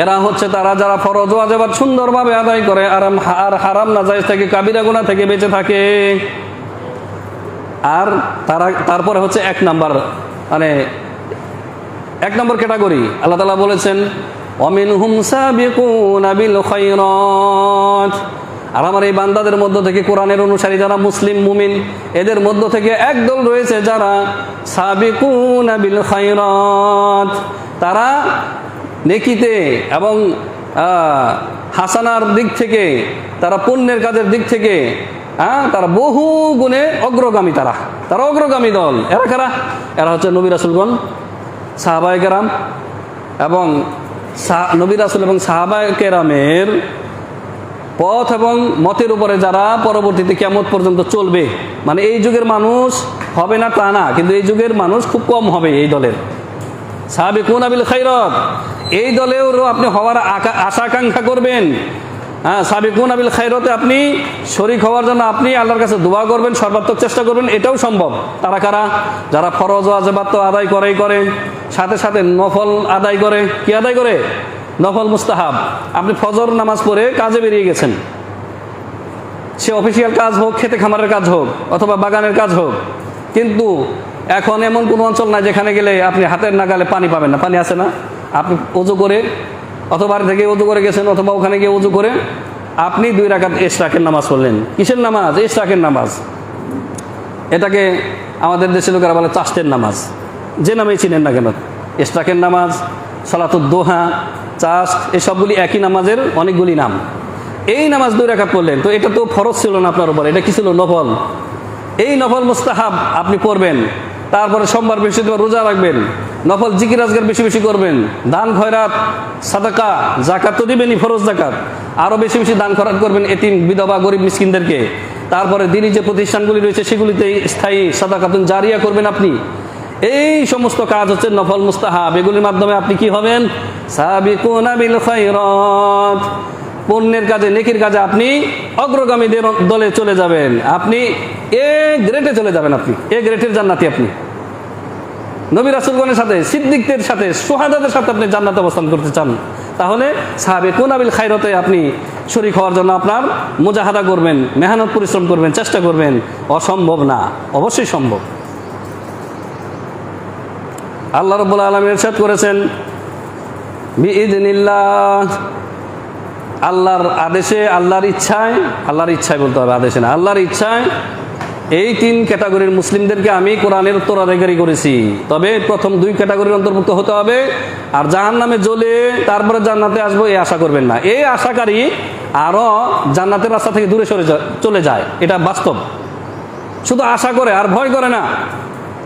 এরা হচ্ছে তারা যারা ফরজ ওয়াজিবাত সুন্দরভাবে আদায় করে আর হারাম নাজায়েজ থেকে কাবিরা গুনাহ থেকে বেঁচে থাকে। আর তারপরে হচ্ছে 1 নাম্বার, মানে 1 নম্বর ক্যাটাগরি আল্লাহ তাআলা বলেছেন ওয়া মিনহুম সাবিকুনা বিল খায়রাত। আর আমার এই বান্দাদের মধ্য থেকে, কোরআনের অনুসারী যারা মুসলিম মুমিন, এদের মধ্য থেকে একদল রয়েছে যারা সাবিকুনা বিল খায়রাত, তারা নেকিতে এবং হাসানার দিক থেকে, তারা পুণ্যের কাজের দিক থেকে তারা বহু গুণে অগ্রগামী। তারা অগ্রগামী দল। এরা কারা? এরা হচ্ছে নবী রাসূলগণ, সাহাবায়ে কেরাম এবং নবী রাসূল এবং সাহাবায়ে কেরামের পথ এবং মতের উপরে যারা পরবর্তীতে কিয়ামত পর্যন্ত চলবে। মানে এই যুগের মানুষ হবে না তা না, কিন্তু এই যুগের মানুষ খুব কম হবে এই দলের। সাবিকুনা বিল খায়রাত, এই দলেও আপনি হওয়ার আশা আকাঙ্ক্ষা করবেন। সাবিকুনা বিল খায়রাতে আপনি শরীক হওয়ার জন্য আপনি আল্লাহর কাছে দোয়া করবেন, সর্বাত্মক চেষ্টা করবেন, এটাও সম্ভব। তারা কারা? যারা ফরজ ওয়াজিবাত তো আদায় করে, সাথে সাথে নফল আদায় করে। কি আদায় করে? নফল মুস্তাহাব। আপনি ফজর নামাজ পড়ে কাজে বেরিয়ে গেছেন, সে অফিসিয়াল কাজ হোক, খেতে খামারের কাজ হোক, অথবা বাগানের কাজ হোক, কিন্তু এখন এমন কোনো অঞ্চল নাই যেখানে গেলে আপনি হাতের নাগালে পানি পাবেন না। পানি আছে না? আপনি ওযু করে, অথবা বাড়ি থেকে ওযু করে গেছেন, অথবা ওখানে গিয়ে ওযু করে আপনি 2 রাকাত ইশরাকের নামাজ পড়লেন। কিসের নামাজ? ইশরাকের নামাজ। এটাকে আমাদের দেশের লোকেরা বলে চাষতের নামাজ, যে নামেই চিনেন না কেন। ইশরাকের নামাজ, সালাতুদ দোহা, চাষ, এসবগুলি একই নামাজের অনেকগুলি নাম। এই নামাজ 2 রাকাত পড়লেন, তো এটা তো ফরজ ছিল না আপনার উপর, এটা কি ছিল? নফল। এই নফল মুস্তাহাব আপনি পড়বেন। তারপরে সোমবার বৃহস্পতিবার রোজা রাখবেন, নফল জিকির আজকার বেশি বেশি করবেন, দান খয়রাত সাদাকা যাকাত তো দিবেনই, ফরজ যাকাত, আরও বেশি বেশি দান খয়রাত করবেন এতিম বিধবা গরিব মিসকিনদেরকে। তারপরে দিনী যে প্রতিষ্ঠানগুলি রয়েছে সেগুলিতে স্থায়ী সাদাকাতুন জারিয়া করবেন আপনি। এই সমস্ত কাজ হচ্ছে নফল মুস্তাহাব। এগুলির মাধ্যমে আপনি কি হবেন? সাবিকুনা বিল খায়রাত, পুণ্যের কাজে, নেকির কাজে আপনি অগ্রগামীদের দলে চলে যাবেন। আপনি এ গ্রেডে চলে যাবেন, আপনি এ গ্রেডের জান্নাতি। আপনি নবী রাসূলগণের সাথে, সিদ্দিকদের সাথে, শুহাদাদের সাথে আপনি জান্নাতে অবস্থান করতে চান, তাহলে সাবিকুনা বিল খায়রাতে আপনি শরীক হওয়ার জন্য আপনার মুজাহাদা করবেন, মেহনত পরিশ্রম করবেন, চেষ্টা করবেন। অসম্ভব না, অবশ্যই সম্ভব। আল্লাহ রাব্বুল আলামিন ইরশাদ করেছেন বিইذনিল্লাহ, আল্লাহর আদেশে, আল্লাহর ইচ্ছায় বলতে হবে, আদেশে না, আল্লাহর ইচ্ছায় এই 3 ক্যাটাগরির মুসলিমদেরকে আমি কোরআনের উত্তরাধিকারী করেছি। তবে প্রথম 2 ক্যাটাগরির অন্তর্ভুক্ত হতে হবে। আর জাহান্নামে জ্বলে তারপরে জান্নাতে আসবো এই আশা করবেন না। এই আশাকারী আরও জান্নাতের রাস্তা থেকে দূরে সরে চলে যায়, এটা বাস্তব। শুধু আশা করে আর ভয় করে না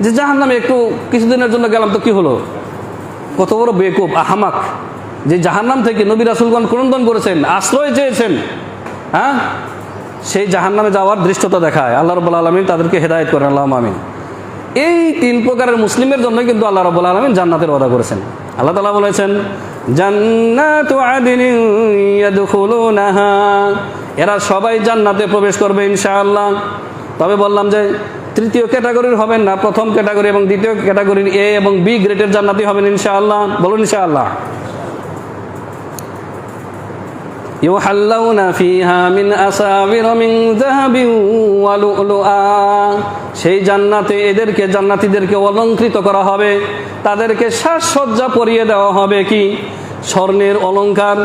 যে জাহান্নামে একটু কিছুদিনের জন্য গেলাম তো কি হলো। কত বড় বেকুব, আহমাক, যে জাহান্নাম থেকে নবী রাসূলগণ ক্রন্দন করেছেন, আশ্রয় চেয়েছেন, সেই জাহান্নামে যাওয়ার দৃশ্যতা দেখায়। আল্লাহ রাব্বুল আলামিন তাদেরকে হেদায়েত করেন, আল্লাহুম্মা আমিন। এই 3 প্রকারের মুসলিমের জন্য কিন্তু আল্লাহ রাব্বুল আলামিন জান্নাতের ওয়াদা করেছেন। আল্লাহ তাআলা বলেছেন জান্নাতু আদনিন ইয়াদখুলুনাহা, এরা সবাই জান্নাতে প্রবেশ করবে ইনশাআল্লাহ। তবে বললাম যে 3য় ক্যাটাগরির হবেন না, প্রথম ক্যাটাগরি এবং 2য় ক্যাটাগরির এ এবং বি গ্রেডের জান্নাতি হবেন ইনশাআল্লাহ। বলুন ইনশাআল্লাহ। ইউহাল্লাউনা ফিহা মিন আসাবির মিন যাহাবিন ওয়া লুলুআ, সেই জান্নাতে জান্নাতীদেরকে অলংকৃত করা হবে, তাদেরকে সাজসজ্জা পরিয়ে দেওয়া হবে কি স্বর্ণের অলংকার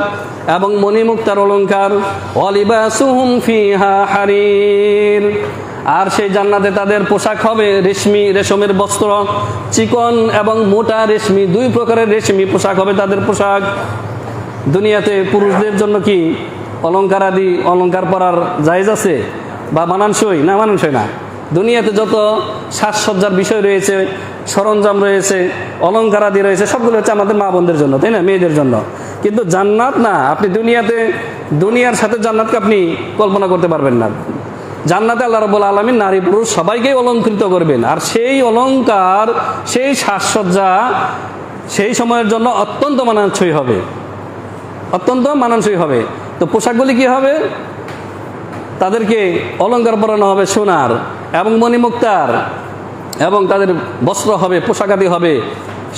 এবং মণিমুক্তার অলংকার, ওয়ালিবাসুহুম ফিহা হারির, আর সেই জান্নাতে তাদের পোশাক হবে রেশমের বস্ত্র, চিকন এবং মোটা রেশমি, দুই প্রকারের রেশমি পোশাক হবে তাদের পোশাক। দুনিয়াতে পুরুষদের জন্য কি অলংকার পরার জায়েজ আছে বা মানানসই না? মানানসই না। দুনিয়াতে যত সাজসজ্জার বিষয় রয়েছে, সরঞ্জাম রয়েছে, অলংকার আদি রয়েছে, সবগুলো হচ্ছে আমাদের মা বোনদের জন্য, তাই না, মেয়েদের জন্য। কিন্তু জান্নাত না, আপনি দুনিয়ার সাথে জান্নাতকে আপনি কল্পনা করতে পারবেন না। জান্নাতে আল্লাহ রাব্বুল আলামিন নারী পুরুষ সবাইকেই অলংকৃত করবেন, আর সেই অলংকার, সেই সাজসজ্জা সেই সময়ের জন্য অত্যন্ত মানানসই হবে, অত্যন্ত মানানসই হবে। তো পোশাকগুলি কি হবে? তাদেরকে অলংকার পরানো হবে সোনার এবং মণিমুক্তার, এবং তাদের বস্ত্র হবে, পোশাকাদি হবে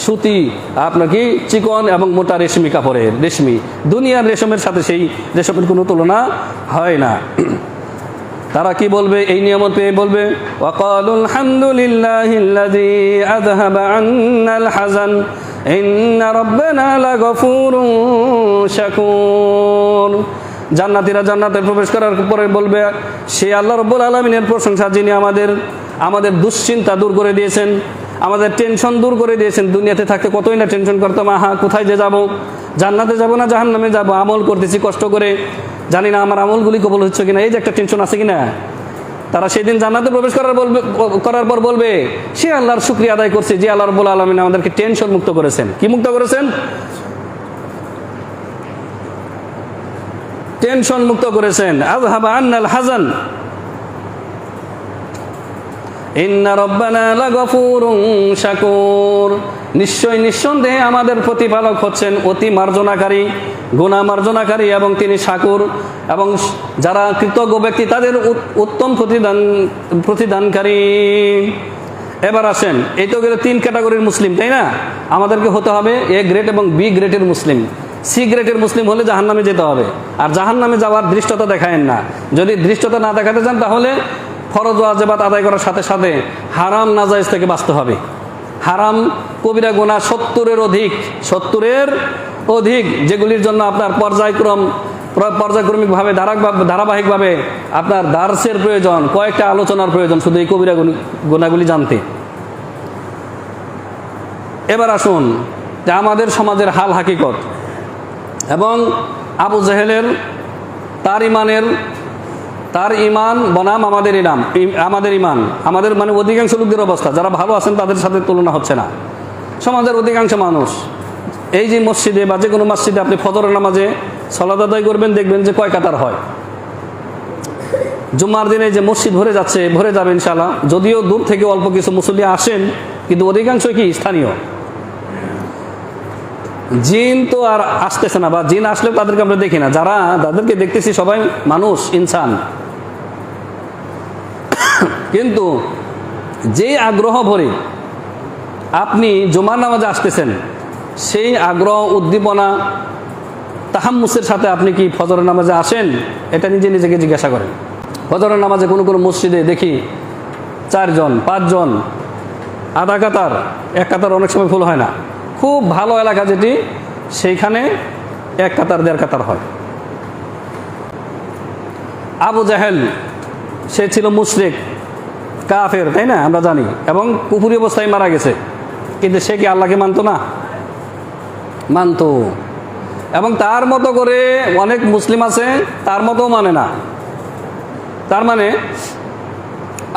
সুতি, আপনার কি চিকন এবং মোটা রেশমি কাপড়ের, রেশমি। দুনিয়ার রেশমের সাথে সেই রেশমের কোনো তুলনা হয় না। তারা কি বলবে এই নিয়ামত পেয়ে? বলবে ওয়াকালুল হামদুলিল্লাহিল্লাযী আযহাবা আন্নাল হাযান ইন্না রাব্বানা লাগফুরুন শাকুর। জান্নাতীরা জান্নাতে প্রবেশ করার পরে বলবে, সে আল্লাহ রাব্বুল আলামিনের প্রশংসা যিনি আমাদের দুশ্চিন্তা দূর করে দিয়েছেন, আমাদের টেনশন দূর করে দিয়েছেন। দুনিয়াতে থাকতে কতই না টেনশন করতাম, কোথায় যে যাব, জান্নাতে যাব না জাহান্নামে যাব, আমল করতেছি কষ্ট করে, জানি না আমার আমলগুলি কবুল হচ্ছে কিনা, এই যে একটা টেনশন আছে কিনা। তারা সেদিন জান্নাতে প্রবেশ করার পর বলবে, সে আল্লাহর শুকরিয়া আদায় করছে যে আল্লাহ রাব্বুল আলামিন আমাদেরকে টেনশন মুক্ত করেছেন। কি মুক্ত করেছেন? টেনশন মুক্ত করেছেন। আযহাবা আন্নাল হাযান ইন্না রাব্বানা লাগফুরুন শাকুর। নিঃসন্দেহে আমাদের প্রতিপালক হচ্ছেন অতি মার্জনাকারী, গুনাহ মার্জনাকারী, এবং তিনি শাকুর, এবং যারা কৃতজ্ঞ ব্যক্তি তাদের উত্তম প্রতিদানকারী। এবার আসেন, এই তো গেলে 3 ক্যাটাগরির মুসলিম, তাই না? আমাদেরকে হতে হবে এ গ্রেড এবং বি গ্রেডের মুসলিম। সি গ্রেডের মুসলিম হলে জাহান্নামে যেতে হবে, আর জাহান্নামে যাওয়ার দৃষ্টতা দেখায়েন না। যদি দৃষ্টতা না দেখাতে চান তাহলে ফরজ ওয়াজিবাত আদায় করার সাথে সাথে হারাম নাজায়েজ থেকে বাঁচতে হবে। হারাম কবিরা গুনাহ 70-এর অধিক, যেগুলির জন্য আপনার পর্যায়ক্রমিকভাবে ধারাবাহিকভাবে আপনার দার্সের প্রয়োজন, কয়েকটা আলোচনার প্রয়োজন শুধু এই কবিরা গুনাহগুলি জানতে। এবার আসুন যে আমাদের সমাজের হাল হাকিকত এবং আবু জেহেলের তার ইমান বনাম আমাদের ইমান, আমাদের মানে অধিকাংশ লোকদের অবস্থা, যারা ভালো আছেন তাদের সাথে তুলনা হচ্ছে না। সমাজের অধিকাংশ মানুষ এই যে মসজিদে বা যে কোনো মসজিদে আপনি ফজরের নামাজে সালাত আদায় করবেন, দেখবেন যে কয় কাতার হয়। জুম্মার দিনে যে মসজিদ ভরে যাবে ইনশাআল্লাহ, যদিও দূর থেকে অল্প কিছু মুসল্লি আসেন, কিন্তু অধিকাংশ কি স্থানীয়। জিন তো আর আসতেছে না, বা জিন আসলেও তাদেরকে আমরা দেখি না, তাদেরকে দেখতেছি সবাই মানুষ, ইনসান। কিন্তু যে আগ্রহ ভরে আপনি জুমার নামাজে আসতেছেন, সেই আগ্রহ, উদ্দীপনা, তাহাম্মুসের সাথে আপনি কি ফজরের নামাজে আসেন? এটা নিজেকে জিজ্ঞাসা করেন। ফজরের নামাজে কোনো মসজিদে দেখি 4 জন 5 জন, আধা কাতার, এক কাতার অনেক সময় ফুল হয় না। খুব ভালো এলাকা যেটি, সেইখানে 1 কাতার 1.5 কাতার হয়। আবু জাহেল সে ছিল মুশরিক, কাফের, তাই না, আমরা জানি, এবং কুফরি অবস্থায় মারা গেছে। কিন্তু সে কি আল্লাহকে মানতো না? মানতো। এবং তার মতো করে অনেক মুসলিম আছে তার মতো মানে না। তার মানে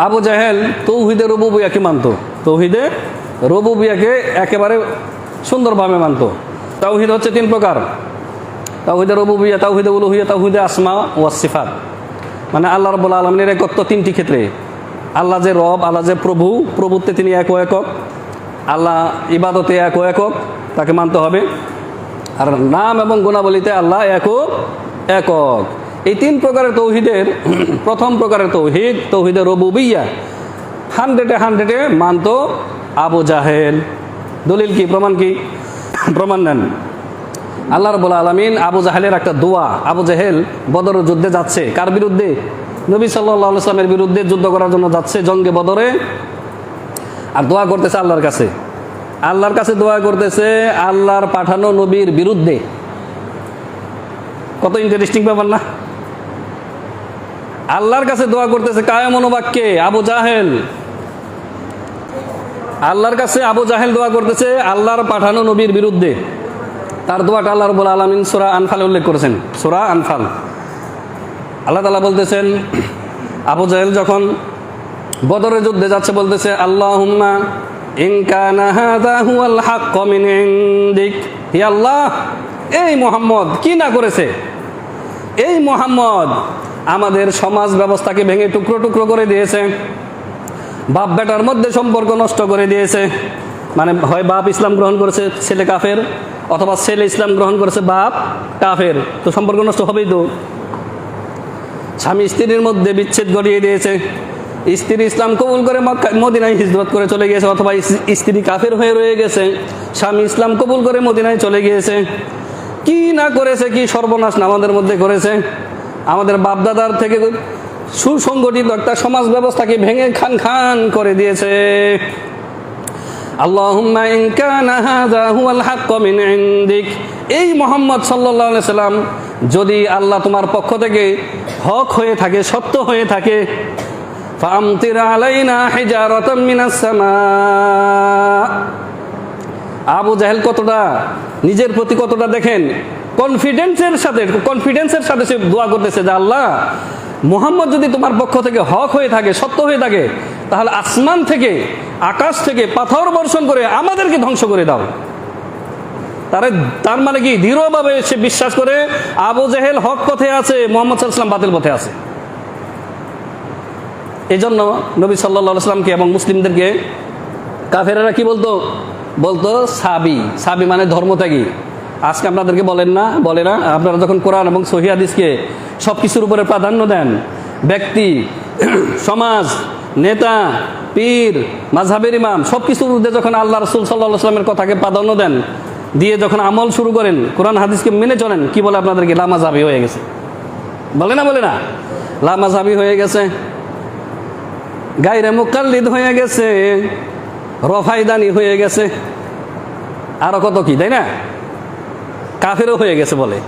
আবু জাহেল তৌহিদে রুবুবিয়াকে মানতো, তৌহিদে রুবুবিয়াকে একেবারে সুন্দরভাবে মানতো। তাওহীদ হচ্ছে 3 প্রকার: তাওহীদে রুবুবিয়া, তাওহীদে উলুহিয়া, তাওহীদে আসমা ওয়াস সিফাত। মানে আল্লাহ রাব্বুল আলামিনের একত্ব 3টি ক্ষেত্রে। আল্লাহ যে রব, আল্লাহ যে প্রভুত্বে তিনি এক ও একক, আল্লাহ ইবাদতে এক ও একক, তাকে মানতে হবে। আর নাম এবং গুণাবলিতে আল্লাহ এক ও একক। এই 3 প্রকারের তৌহিদের প্রথম প্রকারের তৌহিদে রুবুবিয়া 100-এ মানতো আবু জাহেল। দলিল কি? প্রমাণ কি? প্রমাণ নেন। আল্লাহ রাব্বুল আলামিন আবু জাহেলের একটা দোয়া, আবু জাহেল বদরের যুদ্ধে যাচ্ছে, কার বিরুদ্ধে? নবী সাল্লাল্লাহু আলাইহি ওয়াসাল্লামের বিরুদ্ধে যুদ্ধ করার জন্য যাচ্ছে জঙ্গে বদরে, আর দোয়া করতেছে আল্লাহর কাছে আল্লাহর কাছে দোয়া করতেছে আল্লাহর পাঠানো নবীর বিরুদ্ধে। কত ইন্টারেস্টিং ব্যাপার না? আল্লাহর কাছে দোয়া করতেছে কায়া মনোবাক্যে আবু জাহেল। আল্লাহর কাছে আবু জাহেল দোয়া করতেছে আল্লাহর পাঠানো নবীর বিরুদ্ধে। তার দোয়াটা আল্লাহ রাব্বুল আলামিন সূরা আনফালে উল্লেখ করেছেন। সূরা আনফাল আল্লাহ তাআলা বলতেছেন, আবু জাহেল যখন বদরের যুদ্ধে যাচ্ছে বলতেছে, আল্লাহুম্মা ইন কানা হাযা হুয়াল হাক্কু মিন ইনদিক। হে আল্লাহ, এই মুহাম্মদ কি না করেছে? এই মুহাম্মদ আমাদের সমাজ ব্যবস্থাকে ভেঙে টুকরো টুকরো করে দিয়েছে, বাপ বেটার মধ্যে সম্পর্ক নষ্ট করে দিয়েছে। মানে হয় বাপ ইসলাম গ্রহণ করেছে ছেলে কাফের, অথবা ছেলে ইসলাম গ্রহণ করেছে বাপ কাফের, তো সম্পর্ক নষ্ট হবেই। তো স্বামী স্ত্রীর মধ্যে বিচ্ছেদ ঘটিয়ে দিয়েছে। স্ত্রী ইসলাম কবুল করে মদিনায় হিজরত করে চলে গিয়েছে, অথবা স্ত্রী কাফের হয়ে রয়ে গেছে, স্বামী ইসলাম কবুল করে মদিনায় চলে গিয়েছে। কি না করেছে, কি সর্বনাশ না আমাদের মধ্যে করেছে। আমাদের বাপদাদার থেকে সুসংগঠিত একটা সমাজ ব্যবস্থাকে ভেঙে খান খান করে দিয়েছে। আল্লাহুম্মা ইন কানা হাযা হুয়াল হাক্কু মিন ইনদিক। এই মুহাম্মদ সাল্লাল্লাহু আলাইহি সাল্লাম যদি আল্লাহ তোমার পক্ষ থেকে হক হয়ে থাকে, সত্য হয়ে থাকে, ফামতির আলাইনা হিজারাতাম মিনাস সামা। আবু জাহেল কতটা নিজের প্রতি কতটা দেখেন কনফিডেন্সের সাথে সে দোয়া করতেছে যে আল্লাহ, মুহাম্মদ যদি তোমার পক্ষ থেকে হক হয়ে থাকে, সত্য হয়ে থাকে, তাহলে আসমান থেকে, আকাশ থেকে পাথর বর্ষণ করে আমাদেরকে ধ্বংস করে দাও। তার মানে কি দৃঢ়ভাবে সে বিশ্বাস করে আবু জাহেল হক পথে আছে, মুহাম্মদ সাল্লাল্লাহু আলাইহি ওয়াসাল্লাম বাতিল পথে আছে। এই জন্য নবী সাল্লাল্লাহু আলাইহি ওয়াসাল্লামকে এবং মুসলিমদেরকে কাফেরেরা কি বলতো সাবি মানে ধর্মত্যাগী। আজকে আপনাদেরকে বলে না আপনারা যখন কোরআন এবং সহিহ হাদিসকে সব কিছুর উপরে প্রাধান্য দেন, ব্যক্তি, সমাজ, নেতা, পীর, মাযহাবের ইমাম সব কিছুর মধ্যে যখন আল্লাহ রাসূল সাল্লাল্লাহু আলাইহি ওয়াসাল্লামের কথাকে প্রাধান্য দেন, দিয়ে যখন আমল শুরু করেন, কোরআন হাদিসকে মেনে চলেন, কি বলে আপনাদেরকে? লামাযহাবী হয়ে গেছে। বলে না লামাযহাবী হয়ে গেছে, গায়রে মুকাল্লিদ হয়ে গেছে, রফাইদানি হয়ে গেছে, আরো কত কি, তাই না? কাফেরও হয়ে গেছে বলে।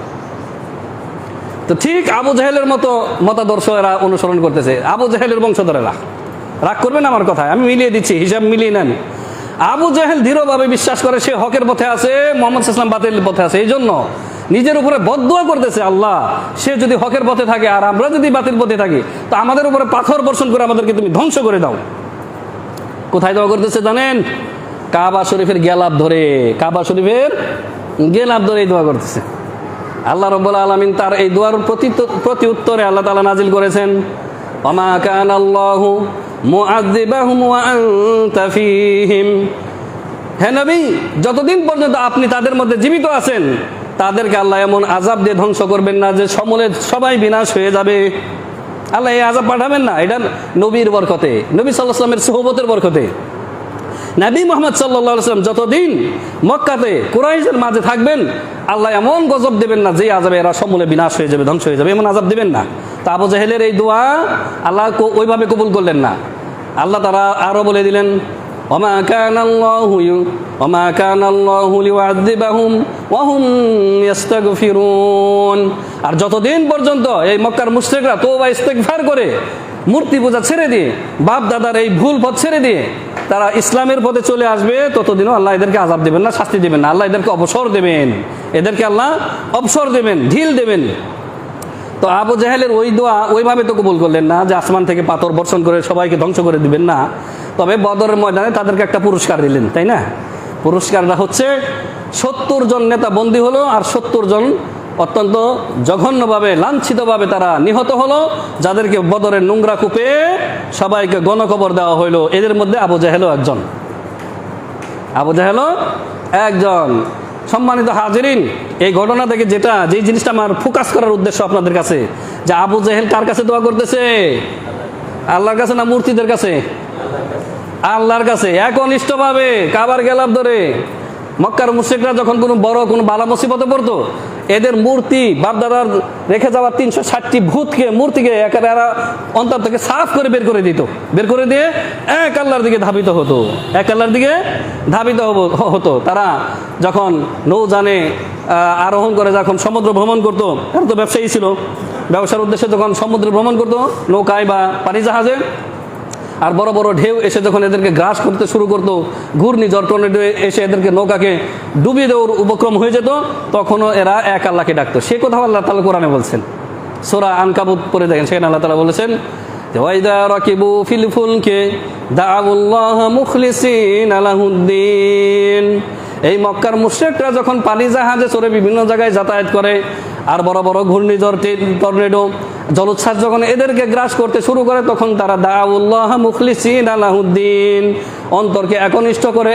তো ঠিক আবু জাহেলের মতো মতাদর্শ এরা অনুসরণ করতেছে, আবু জাহেলের বংশধরেরা। রাগ করবেন আমার কথায়, আমি মিলিয়ে দিচ্ছি, হিসাব মিলিয়ে নেন। আবু জাহেল দৃঢ়ভাবে বিশ্বাস করে সে হকের পথে আছে, মুহাম্মদ সাল্লাল্লাহু আলাইহি ওয়াসাল্লাম বাতিলের পথে আছে। এই জন্য নিজের উপরে বদদুয়া করতেছে, আল্লাহ, সে যদি হকের পথে থাকে আর আমরা যদি বাতিল পথে থাকি, তো আমাদের উপরে পাথর বর্ষণ করে আমাদেরকে তুমি ধ্বংস করে দাও। কোথায় দোয়া করতেছে জানেন? কাবা শরীফের গেলাপ ধরে, কাবা শরীফের গেলাপ ধরে দোয়া করতেছে। আল্লাহ রাব্বুল আলামিন তার এই দোয়ার প্রতি উত্তরে আল্লাহ তাআলা নাজিল করেছেন, ওমা কানাল্লাহু মুআযযিবাহুম ওয়া আনতা ফীহিম। হে নবী, যতদিন পর্যন্ত আপনি তাদের মধ্যে জীবিত আছেন, তাদেরকে আল্লাহ এমন আযাব দিয়ে ধ্বংস করবেন না যে সমূলে সবাই বিনাশ হয়ে যাবে। আল্লাহ এই আযাব পাঠাবেন না। এটা নবীর বরকতে, নবী সাল্লাল্লাহু আলাইহি ওয়াসাল্লামের সুহবতের বরকতে। নবী মুহাম্মদ সাল্লাল্লাহু আলাইহি ওয়াসাল্লাম যতদিন মক্কাতে কুরাইশের মাঝে থাকবেন, আল্লাহ এমন গজব দেবেন না যে আযাবে এরা সমূলে বিনাশ হয়ে যাবে, ধ্বংস হয়ে যাবে, এমন আযাব দেবেন না। তা আবু জাহেলের এই দোয়া আল্লাহ ওইভাবে কবুল করলেন না। আল্লাহ তারা আরো বলে দিলেন, ওমা কানাল্লাহু লিউআযযিবাহুম ওয়া হুম ইস্তাগফিরুন। আর যতদিন পর্যন্ত এই মক্কার মুশরিকরা তওবা ইস্তেগফার করে, মূর্তি পূজা ছেড়ে দিয়ে, বাপ দাদার এই ভুল পথ ছেড়ে দিয়ে তারা ইসলামের পথে চলে আসবে, ততদিনও আল্লাহ এদেরকে আযাব দেবেন না, শাস্তি দেবেন না। আল্লাহ এদেরকে অবসর দেবেন, এদেরকে আল্লাহ অবসর দেবেন, ঢিল দেবেন। তো আবু জাহেলের ওই দোয়া ওইভাবে তো কবুল করলেন না যে আসমান থেকে পাথর বর্ষণ করে সবাইকে ধ্বংস করে দিবেন না। তবে বদরের ময়দানে তাদেরকে একটা পুরস্কার দিলেন, তাই না? পুরস্কারটা হচ্ছে 70 জন নেতা বন্দী হলো, আর 70 জন অত্যন্ত জঘন্যভাবে, লাঞ্ছিতভাবে তারা নিহত হলো, যাদেরকে বদরের নোংরা কূপে সবাইকে গণকবর দেওয়া হইলো। এদের মধ্যে আবু জাহেলও একজন। সম্মানিত হাজিরিন, এই ঘটনা থেকে যে জিনিসটা আমার ফোকাস করার উদ্দেশ্য আপনাদের কাছে, যে আবু জাহেল কার কাছে দোয়া করতেছে? আল্লাহর কাছে না মূর্তিদের কাছে? আল্লাহর কাছে। একনিষ্ঠভাবে কাবার গেলাপ ধরে মক্কার মুশরিকরা যখন কোনো বালা মুসিবতে পড়তো, এদের মূর্তি বাপদাদার রেখে যাওয়া 360টি ভূতকে মূর্তিকে এরা অন্তর থেকে সাফ করে বের করে দিত, বের করে দিয়ে এক আল্লাহর দিকে ধাবিত হতো, এক আল্লাহর দিকে ধাবিত হতো। তারা যখন নৌযানে আরোহণ করে যখন সমুদ্র ভ্রমণ করতো, এরা তো ব্যবসায়ী ছিল, ব্যবসার উদ্দেশ্যে যখন সমুদ্র ভ্রমণ করতো নৌকায় বা পানি জাহাজে, আর বড় বড় ঢেউ এসে যখন এদেরকে গ্রাস করতে শুরু করতো, ঘূর্ণিঝড় টর্নেডো এসে এদেরকে নৌকাকে ডুবিয়ে দেওয়ার উপক্রম হয়ে যেত, তখনও এরা এক আল্লাহকে ডাকতো। সে কথা আল্লাহ তাআলা কোরআনে বলছেন, সূরা আনকাবুত পড়ে দেখেন, সেখানে আল্লাহ তাআলা বলেছেন ওয়াইদা রাকিবু ফিল ফুলকি দাউল্লাহ মুখলিসিনা লাহুদ্দিন। এই মক্কার মুশরিকরা যখন পানি জাহাজে চড়ে বিভিন্ন জায়গায় যাতায়াত করে, আর বড় বড় ঘূর্ণিঝড় টর্নেডো জলোচ্ছ্বাস যখন এদেরকে গ্রাস করতে শুরু করে, তখন তারা দাউল্লাহ মুখলিসিনা লাহুদ্দিন, অন্তরকে একনিষ্ঠ করে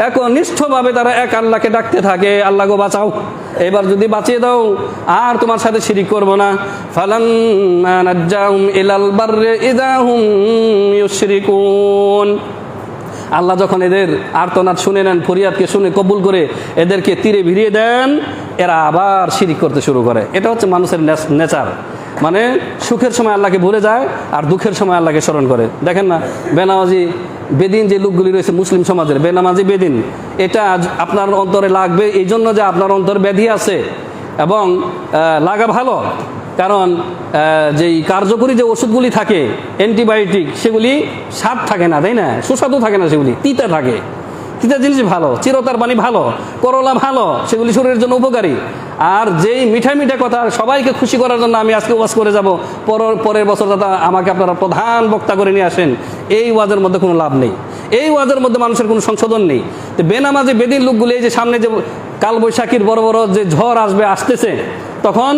একনিষ্ঠভাবে তারা এক আল্লাহকে ডাকতে থাকে, আল্লাহ গো বাঁচাও, এবার যদি বাঁচিয়ে দাও আর তোমার সাথে শিরিক করব না। ফালাম্মা নাজ্জাহুম ইলাল বাররি ইযা হুম ইউশরিকুন। আল্লাহ যখন এদের আর্তনাদ শুনে নেন, ফরিয়াদকে শুনে কবুল করে এদেরকে তীরে ভিড়িয়ে দেন, এরা আবার শিরিক করতে শুরু করে। এটা হচ্ছে মানুষের নেচার, মানে সুখের সময় আল্লাহকে ভুলে যায় আর দুঃখের সময় আল্লাহকে স্মরণ করে। দেখেন না, বেনামাজি বেদিন যে লোকগুলি রয়েছে মুসলিম সমাজের, বেনামাজি বেদিন, এটা আপনার অন্তরে লাগবে এই জন্য যে আপনার অন্তরে ব্যাধি আছে, এবং লাগা ভালো, কারণ যেই কার্যকরী যে ওষুধগুলি থাকে অ্যান্টিবায়োটিক, সেগুলি স্বাদ থাকে না, তাই না, সুস্বাদু থাকে না, সেগুলি তিতা থাকে। তিতা জিনিস ভালো, চিরতার পানি ভালো, করলা ভালো, সেগুলি শরীরের জন্য উপকারী। আর যেই মিঠা মিঠা কথা সবাইকে খুশি করার জন্য আমি আজকে ওয়াজ করে যাব, পরের বছর দাদা আমাকে আপনারা প্রধান বক্তা করে নিয়ে আসেন, এই ওয়াজের মধ্যে কোনো লাভ নেই, এই ওয়াজের মধ্যে মানুষের কোনো সংশোধন নেই। তো বেনামাজি বেদিন লোকগুলি এই যে সামনে যে কালবৈশাখীর বড় বড় যে ঝড় আসতেছে, তখন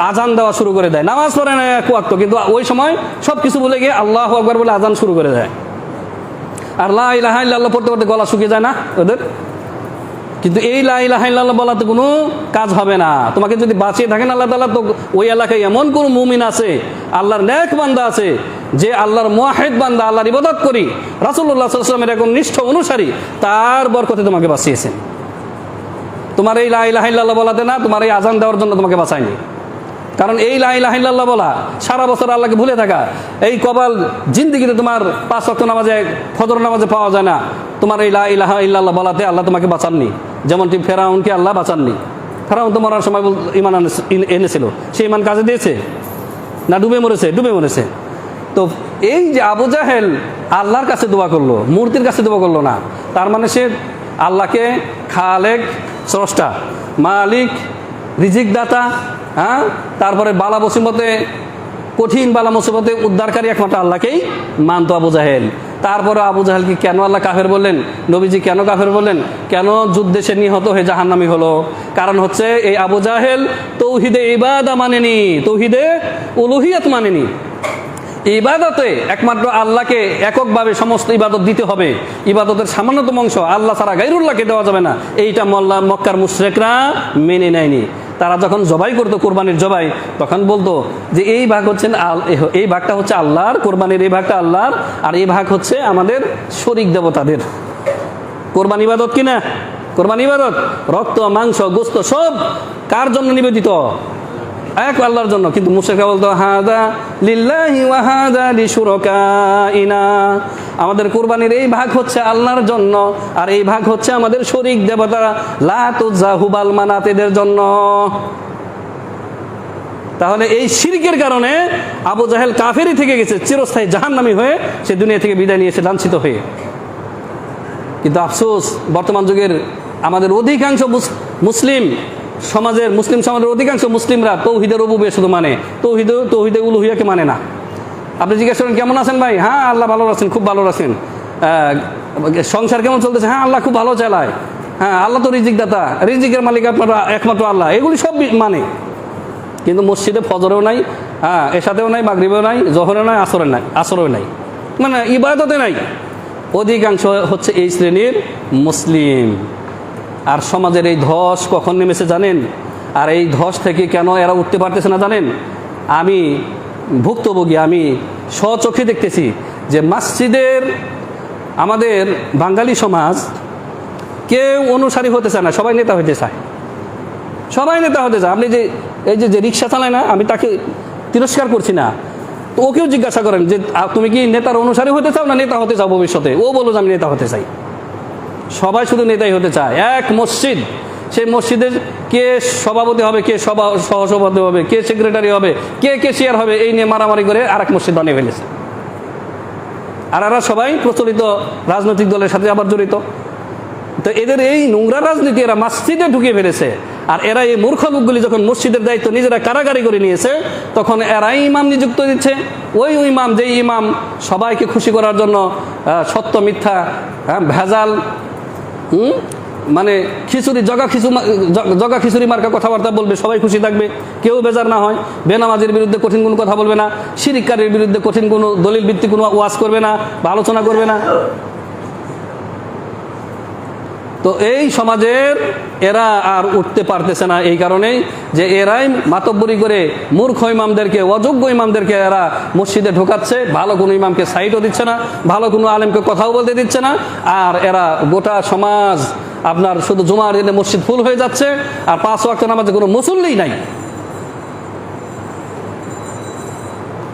আজান দেওয়া শুরু করে দেয়, নামাজ পড়ে না এক ওয়াক্ত, কিন্তু ওই সময় সব কিছু বলে গিয়ে আল্লাহু আকবার বলে আজান শুরু করে দেয়। আর লা ইলাহা ইল্লাল্লাহ পড়তে পড়তে গলা শুকিয়ে যায় না ওদের? কিন্তু এই লা ইলাহা ইল্লাল্লাহ বলাতে কোনো কাজ হবে না। তোমাকে যদি বাঁচিয়ে থাকেন আল্লাহ তাআলা, তো ওই এলাকায় এমন কোন মুমিন আছে, আল্লাহর নেক বান্দা আছে, যে আল্লাহর মুওয়াহিদ বান্দা, আল্লাহর ইবাদত করি, রাসূলুল্লাহ সাল্লাল্লাহু আলাইহি ওয়াসাল্লামের একজন নিষ্ঠ অনুসারী, তার বরকতে তোমাকে বাঁচিয়েছেন। তোমার এই লা ইলাহা ইল্লাল্লাহ বলাতে না, তোমার এই আজান দেওয়ার জন্য তোমাকে বাঁচায়নি। কারণ এই লা ইলাহা ইল্লাল্লাহ বলা, সারা বছর আল্লাহকে ভুলে থাকা, এই কপাল জিন্দেগিতে তোমার 5 ওয়াক্ত নামাজে, ফজর নামাজে পাওয়া যায় না। তোমার এই লা ইলাহা ইল্লাল্লাহ বলাতে আল্লাহ তোমাকে বাঁচাননি, যেমনটি ফেরাউনকে আল্লাহ বাঁচাননি। ফেরাউন তো মরার সময় ইমান এনেছিল, সে ইমান কাজে দিয়েছে না ডুবে মরেছে? ডুবে মরেছে। তো এই যে আবু জাহেল আল্লাহর কাছে দোয়া করলো, মূর্তির কাছে দোয়া করলো না, তার মানে সে আল্লাহকে খালেক, স্রষ্টা, মালিক, রিজিক দাতা, হ্যাঁ, তারপরে বালা মুসিবতে, কঠিন বালা মুসিবতে উদ্ধারকারী একমাত্র আল্লাহকেই মানতো আবু জাহেল। তারপরে আবু জাহেলকে কেন আল্লাহ কাফের বললেন? নবীজি কেন কাফের বললেন? কেন যুদ্ধে সে নিহত হয়ে জাহান্নামী হলো? কারণ হচ্ছে এই আবু জাহেল তৌহিদে ইবাদা মানেনি, তৌহিদে উলুহিয়াত মানেনি। ইবাদতে একমাত্র আল্লাহকে এককভাবে সমস্ত ইবাদত দিতে হবে, ইবাদতের সামান্যতম অংশ আল্লাহ ছাড়া গায়রুল্লাহকে দেওয়া যাবে না, এইটা মক্কার মুশরিকরা মেনে নেয়নি। তারা যখন জবাই করতো, কোরবানির জবাই, তখন বলতো যে এই ভাগ হচ্ছে, এই ভাগটা হচ্ছে আল্লাহর, কোরবানির এই ভাগটা আল্লাহর, আর এই ভাগ হচ্ছে আমাদের শরীক দেবতাদের। কোরবানি ইবাদত কিনা? কোরবানি ইবাদত, রক্ত, মাংস, গোস্ত সব কার জন্য নিবেদিত? এক আল্লাহর জন্য। কিন্তু মুশরিকরা বলতো হাদা লিল্লাহি ওয়া হাদা লিশুরাকাইনা, আমাদের কুরবানির এই ভাগ হচ্ছে আল্লাহর জন্য, আর এই ভাগ হচ্ছে আমাদের শরীক দেবতা লাত, উজ্জা, হুবাল, মানাত এদের জন্য। তাহলে এই শিরকের কারণে আবু জাহেল কাফেরই থেকে গেছে, চিরস্থায়ী জাহান্নামী হয়ে সে দুনিয়া থেকে বিদায় নিয়েছে লাঞ্ছিত হয়ে। কিন্তু আফসোস, বর্তমান যুগের আমাদের অধিকাংশ মুসলিম সমাজের অধিকাংশ মুসলিমরা তৌহিদের রুবুবিয়্যাহ শুধু মানে, তৌহিদে উলুহিয়াকে মানে না। আপনি জিজ্ঞেস করেন কেমন আছেন ভাই? হ্যাঁ আল্লাহ ভালো আছেন, খুব ভালো আছেন। সংসার কেমন চলতেছে? হ্যাঁ আল্লাহ খুব ভালো চালায়। হ্যাঁ আল্লাহ তো রিজিক দাতা, রিজিকের মালিক আপনারা একমাত্র আল্লাহ, এগুলি সব মানে। কিন্তু মসজিদে ফজরেও নাই, হ্যাঁ এশাতেও নাই, মাগরিবেও নাই, জোহরেও নাই, আসরেও নাই, মানে ইবাদতে নাই। অধিকাংশ হচ্ছে এই শ্রেণীর মুসলিম। আর সমাজের এই ধস কখন নেমেছে জানেন? আর এই ধস থেকে কেন এরা উঠতে পারতেছে না জানেন? আমি ভুক্তভোগী, আমি স্বচক্ষে দেখতেছি যে মসজিদের আমাদের বাঙালি সমাজ কেউ অনুসারী হতে চায় না, সবাই নেতা হতে চায়। সবাই নেতা হতে চায়। আপনি যে এই যে রিক্সা চালায় না, আমি তাকে তিরস্কার করছি না, তো ওকেও জিজ্ঞাসা করেন যে তুমি কি নেতার অনুসারী হতে চাও না নেতা হতে চাও ভবিষ্যতে? ও বলো যে আমি নেতা হতে চাই। সবাই শুধু নেতাই হতে চায়। এক মসজিদ, সেই মসজিদের কে সভাপতি হবে, কে সহসভাপতি হবে, কে সেক্রেটারি হবে, কে কেশিয়ার হবে, এই নিয়ে মারামারি করে আর এক মসজিদ বানিয়ে ফেলেছে। আর এরা সবাই প্রচলিত রাজনৈতিক দলের সাথে আবার জড়িত। তো এদের এই নোংরা রাজনীতি এরা মসজিদে ঢুকিয়ে ফেলেছে। আর এরা এই মূর্খ লোকগুলি যখন মসজিদের দায়িত্ব নিজেরা কারাগারি করে নিয়েছে, তখন এরাই ইমাম নিযুক্ত দিচ্ছে। ওই ইমাম, যেই ইমাম সবাইকে খুশি করার জন্য সত্য মিথ্যা ভেজাল মানে জগা খিচুড়ি মার্কা কথাবার্তা বলবে, সবাই খুশি থাকবে, কেউ বেজার না হয়। বেনামাজের বিরুদ্ধে কঠিন কোনো কথা বলবে না, শিরিককারীর বিরুদ্ধে কঠিন কোনো দলিল ভিত্তিক কোনো ওয়াজ করবে না বা আলোচনা করবে না। তো এই সমাজের এরা আর উঠতে পারতেছে না, এই কারণেই যে এরাই মাতব্বরি করে মূর্খ ইমামদেরকে, অযোগ্য ইমামদেরকে এরা মসজিদে ঢোকাচ্ছে। ভালো কোনো ইমামকে সাইটও দিচ্ছে না, ভালো কোনো আলেমকে কথাও বলতে দিচ্ছে না। আর এরা গোটা সমাজ আপনার শুধু জুমার দিনে মসজিদ ফুল হয়ে যাচ্ছে, আর 5 ওয়াক্ত নামাজে কোনো মুসল্লিই নাই।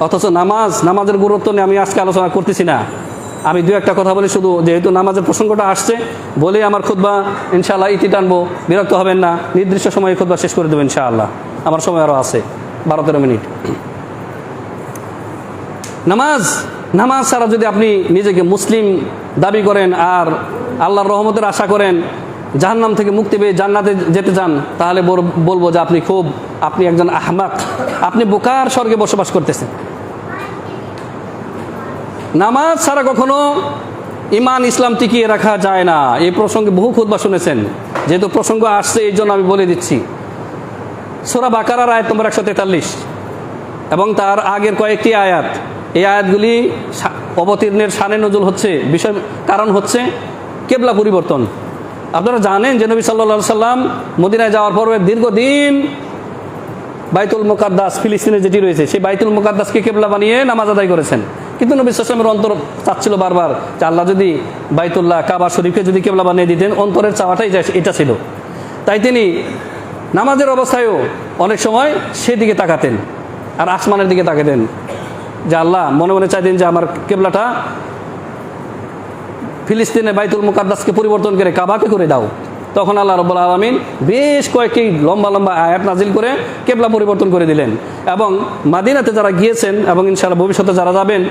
অথচ নামাজের গুরুত্ব নিয়ে আমি আজকে আলোচনা করতেছি না। আমি দু একটা কথা বলি শুধু, যেহেতু নামাজের প্রসঙ্গটা আসছে বলে আমার খুতবা ইনশাআল্লাহ ইতি টানবো, বিরক্ত হবেন না। নির্দিষ্ট সময়ে খুতবা শেষ করে দেবেন ইনশাআল্লাহ, আমার সময় আরও আছে 12-13 মিনিট। নামাজ ছাড়া যদি আপনি নিজেকে মুসলিম দাবি করেন আর আল্লাহর রহমতের আশা করেন, জাহান্নাম থেকে মুক্তি পেয়ে জান্নাতে যেতে চান, তাহলে বলবো যে আপনি একজন আহমাক, আপনি বোকার স্বর্গে বসবাস করতেছেন। নামাজ ছাড়া কখনো ইমান ইসলাম টিকিয়ে রাখা যায় না। এই প্রসঙ্গে বহু খুতবা শুনেছেন, যেহেতু প্রসঙ্গ আসছে এই জন্য আমি বলে দিচ্ছি। সূরা বাকারার আয়াত নম্বর 143 এবং তার আগের কয়েকটি আয়াত, এই আয়াতগুলি অবতীর্ণের শানে নজুল হচ্ছে, কারণ হচ্ছে কেবলা পরিবর্তন। আপনারা জানেন যে নবী সাল্লাল্লাহু আলাইহি সাল্লাম মদিনায় যাওয়ার পর দীর্ঘদিন বাইতুল মুকাদ্দাস, ফিলিস্তিনে যেটি রয়েছে, সেই বাইতুল মুকাদ্দাসকে কেবলা বানিয়ে নামাজ আদায় করেছেন। কিন্তু নবী সাল্লাল্লাহু আলাইহি ওয়াসাল্লামের অন্তর চাচ্ছিল বারবার যে আল্লাহ যদি বাইতুল্লাহ কাবা শরীফকে যদি কেবলা বানিয়ে দিতেন, অন্তরের চাওয়াটাই এটা ছিল। তাই তিনি নামাজের অবস্থায়ও অনেক সময় সেদিকে তাকাতেন আর আসমানের দিকে তাকাতেন, যে আল্লাহ মনে মনে চাইতেন যে আমার কেবলাটা ফিলিস্তিনে বাইতুল মুকাদ্দাসকে পরিবর্তন করে কাবাকে করে দাও। তখন আল্লাহ রাব্বুল আলামিন বেশ কয়েকটি লম্বা লম্বা আয়াত নাজিল করে কেবলা পরিবর্তন করে দিলেন। এবং মাদিনাতে যারা গিয়েছেন এবং ইনশাআল্লাহ ভবিষ্যতে যারা যাবেন,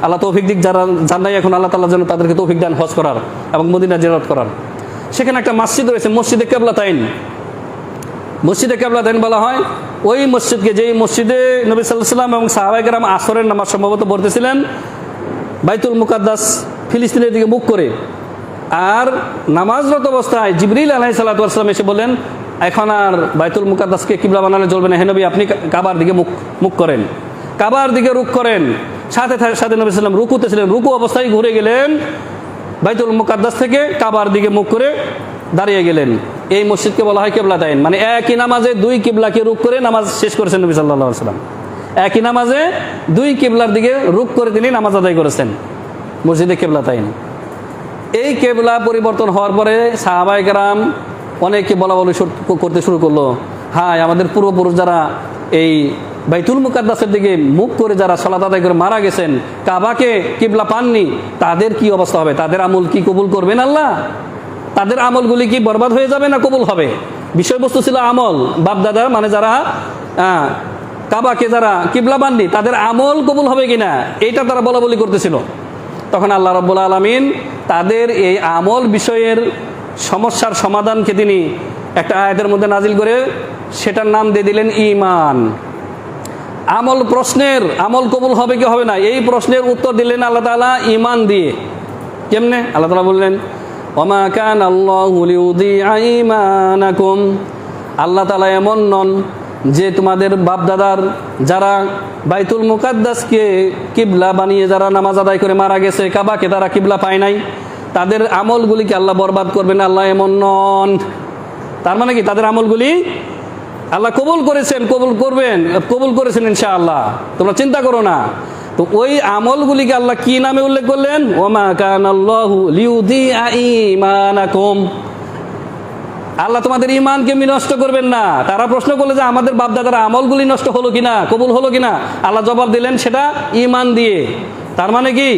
আল্লাহ তৌফিক দিক, যারা যান নাই এখন আল্লাহ তাআলা যেন তাদেরকে তৌফিক দান হজ করার এবং মদিনা জিয়ারত করার। সেখানে একটা মসজিদ রয়েছে, মসজিদে কেবলাতাইন। মসজিদে কেবলাতাইন বলা হয় ওই মসজিদকে, যেই মসজিদে নবী সাল্লাল্লাহু আলাইহি ওয়াসাল্লাম এবং সাহাবায়ে কেরাম আসরের নামাজ সম্ভবত পড়তেছিলেন বাইতুল মুকাদ্দাস ফিলিস্তিনের দিকে মুখ করে। আর নামাজরত অবস্থায় জিবরিল আলাইহিস সালাতু ওয়াস সালাম এসে বলেন, এখন আর বাইতুল মুকাদ্দাসকে কিবলা বানালে চলবে না, হে নবী আপনি কাবার দিকে মুখ করেন, কাবার দিকে রুখ করেন। সাথে সাথে নবী সাল্লাম রুকুতে ছিলেন, রুকু অবস্থায় ঘুরে গেলেন, বাইতুল মুকাদ্দাস থেকে কাবার দিকে মুখ করে দাঁড়িয়ে গেলেন। এই মসজিদকে বলা হয় কেবলাতাইন, মানে একই নামাজে 2 কিবলাকে রুখ করে নামাজ শেষ করেছেন নবী সাল্লাল্লাহু আলাইহি ওয়াসাল্লাম। একই নামাজে 2 কিবলার দিকে রুখ করে তিনি নামাজ আদায় করেছেন মসজিদে কেবলাতাইন। এই কেবলা পরিবর্তন হওয়ার পরে সাহাবায়ে কেরাম অনেকে বলা বলি করতে শুরু করলো, হায় আমাদের পূর্বপুরুষ যারা এই বাইতুল মুকাদ্দাসের দিকে মুখ করে যারা সালাত আদায় করে মারা গেছেন, কাবাকে কিবলা পাননি, তাদের কি অবস্থা হবে? তাদের আমল কি কবুল করবেন আল্লাহ? তাদের আমলগুলি কি বরবাদ হয়ে যাবে না কবুল হবে? বিষয়বস্তু ছিল আমল। বাপদাদা মানে যারা কাবাকে যারা কিবলা পাননি, তাদের আমল কবুল হবে কিনা এইটা তারা বলা বলি করতেছিল। তখন আল্লাহ রাব্বুল আলামিন তাদের এই আমল বিষয়ের সমস্যার সমাধানকে তিনি একটা আয়াতের মধ্যে নাজিল করে সেটার নাম দিয়ে দিলেন ঈমান। আমল প্রশ্নের, আমল কবুল হবে কি হবে না, এই প্রশ্নের উত্তর দিলেন আল্লাহ তাআলা ঈমান দিয়ে। কেমনে? আল্লাহ তাআলা বললেন, ওমা কানাল্লাহু লিউযিআ ঈমানাকুম, আল্লাহ তাআলা এমন নন যে তোমাদের বাপদাদার যারা বাইতুল মুকাদ্দাসকে কিবলা বানিয়ে যারা নামাজ আদায় করে মারা গেছে, কাবাকে তারা কিবলা পায় নাই, তাদের আমলগুলিকে আল্লাহ বরবাদ করবেন, আল্লাহ এমন নন। তার মানে কি? তাদের আমলগুলি আল্লাহ কবুল করেছেন, কবুল করবেন, কবুল করেছেন ইনশাআল্লাহ, তোমরা চিন্তা করো না। তো ওই আমলগুলিকে আল্লাহ কি নামে উল্লেখ করলেন? ওমা কানাল্লাহু লিউযিআ ঈমানাকুম। আল্লাহ তোমাদের ইমানকে নষ্ট করবেন না। তারা প্রশ্ন করলে যে আমাদের বাপদাদার আমলগুলি নষ্ট হলো কিনা, কবুল হলো কিনা, আল্লাহ জবাব দিলেন সেটা ইমান দিয়ে। তার মানে কি,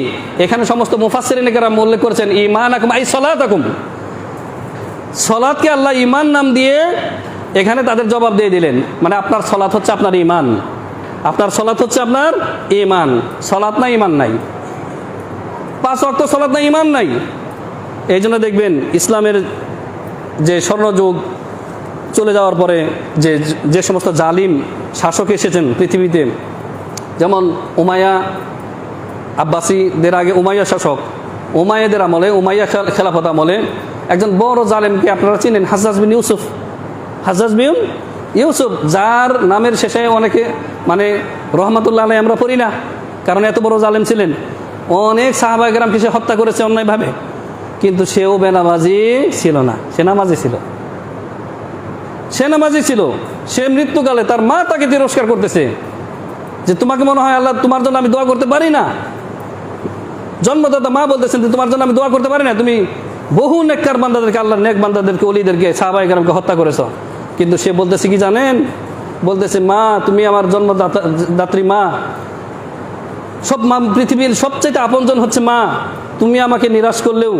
এখানে সমস্ত মুফাসসিরিনে কেরাম উল্লেখ করেছেন ঈমানাকুম আই সালাতাকুম, সালাতকে আল্লাহ ইমান নাম দিয়ে এখানে তাদের জবাব দিয়ে দিলেন। মানে আপনার সালাত হচ্ছে আপনার ইমান, আপনার সালাত হচ্ছে আপনার ইমান। সালাত নাই ইমান নাই, 5 ওয়াক্ত সালাত নাই ইমান নাই। এই জন্য দেখবেন ইসলামের যে স্বর্ণযুগ চলে যাওয়ার পরে যে সমস্ত জালিম শাসক এসেছেন পৃথিবীতে, যেমন উমাইয়া, আব্বাসীদের আগে উমাইয়া শাসক, উমাইয়াদের আমলে, উমাইয়া খেলাফত আমলে একজন বড় জালেমকে আপনারা চিনেন, হাজ্জাজ বিন ইউসুফ। হাজ্জাজ বিন ইউসুফ, যার নামের শেষে অনেকে মানে রহমাতুল্লাহ আলাইহি আমরা পড়ি না, কারণ এত বড় জালেম ছিলেন। অনেক সাহাবায়ে কেরামকে সে হত্যা করেছে অন্যায়ভাবে, কিন্তু সেও বেনামাজি ছিল না, সে নামাজি ছিল, সে নামাজি ছিল। সে মৃত্যুকালে তার মা তাকে তিরস্কার করতেছে যে তোমাকে মনে হয় আল্লাহ তোমার জন্য আমি দোয়া করতে পারি না। জন্মদাতা মা বলতেছেন যে তোমার জন্য আমি দোয়া করতে পারি না, তুমি বহু নেককার বান্দাদেরকে, আল্লাহর নেক বান্দাদেরকে, ওলিদেরকে, সাহাবায়ে কেরামকে হত্যা করেছো। কিন্তু সে বলতেছে কি জানেন, বলতেছে মা তুমি আমার জন্মদাত্রী মা, সব মা পৃথিবীর সবচেয়ে আপনজন হচ্ছে মা। তুমি আমাকে নিরাশ করলেও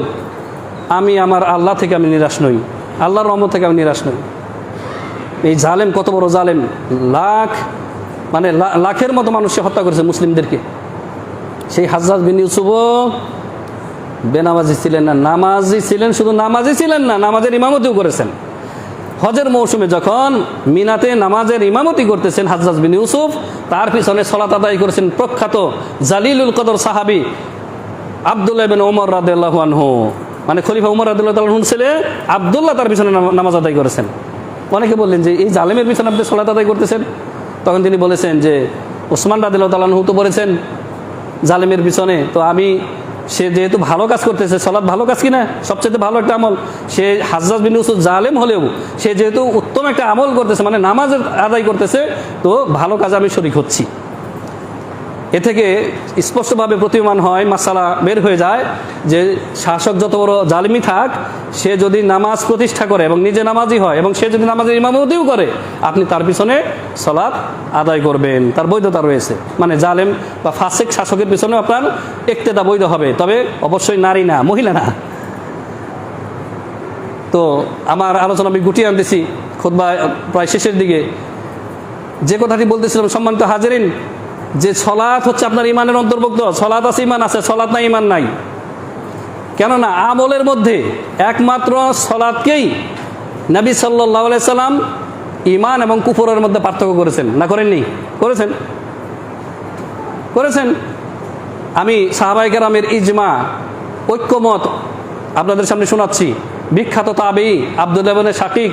আমি আমার আল্লাহ থেকে আমি নিরাশ নই, আল্লাহর রহমত থেকে আমি নিরাশ নই। এই জালেম কত বড় জালেম, লাখের মতো মানুষকে হত্যা করেছে মুসলিমদেরকে। সেই হাজ্জাজ বিন ইউসুফও বেনামাজি ছিলেন না, নামাজি ছিলেন। শুধু নামাজি ছিলেন না, নামাজের ইমামতিও করেছেন। হজের মৌসুমে যখন মিনাতে নামাজের ইমামতি করতেছেন হাজ্জাজ বিন ইউসুফ, তার পিছনে সালাত আদায় করেছেন প্রখ্যাত জালিলুল কদর সাহাবী আব্দুল্লাহ ইবনে ওমর রাদিয়াল্লাহু আনহু। মানে খলিফা ওমর রাদিয়াল্লাহু আনহুর ছেলে আব্দুল্লাহ তার পিছনে নামাজ আদায় করেছেন। অনেকে বললেন যে এই জালেমের পিছনে আপনি সালাত আদায় করতেছেন, তখন তিনি বলেছেন যে ওসমান রাদিয়াল্লাহু আনহু তো বলেছেন জালেমের পিছনে, তো আমি, সে যেহেতু ভালো কাজ করতেছে, সালাত ভালো কাজ কিনা, সবচেয়ে ভালো একটা আমল, সে হাজ্জাজ বিন ইউসুফ জালেম হলেও সে যেহেতু উত্তম একটা আমল করতেছে, মানে নামাজ আদায় করতেছে, তো ভালো কাজে আমি শরীক হচ্ছি। এ থেকে স্পষ্টভাবে প্রতীয়মান হয়, মাসালা বের হয়ে যায় যে শাসক যত বড় জালিমি থাক, সে যদি নামাজ প্রতিষ্ঠা করে এবং নিজে নামাজি হয় এবং সে যদি নামাজের ইমামতিও করে, আপনি তার পিছনে সালাত আদায় করবেন, তার বৈধতা রয়েছে। মানে জালেম বা ফাসিক শাসকের পিছনে আপনার ইক্তেদা বৈধ হবে, তবে অবশ্যই নারী না, মহিলা না। তো আমার আলোচনা আমি গুটিয়ে আনতেছি, খুতবা প্রায় শেষের দিকে। যে কথাটি বলতেছিলাম সম্মানিত হাজিরিন, যে সালাত হচ্ছে আপনার ইমানের অন্তর্ভুক্ত। সালাত আছে, ইমান আছে, সালাত নাই, ইমান নাই। কেননা আমলের মধ্যে একমাত্র সালাতকেই নবী সাল্লাল্লাহু আলাইহি সাল্লাম ইমান এবং কুফরের মধ্যে পার্থক্য করেছেন, না করেননি? করেছেন, করেছেন। আমি সাহাবায়ে কেরামের ইজমা, ঐক্যমত আপনাদের সামনে শোনাচ্ছি। বিখ্যাত তাবেঈ আব্দুল্লাহ ইবনে শাকিক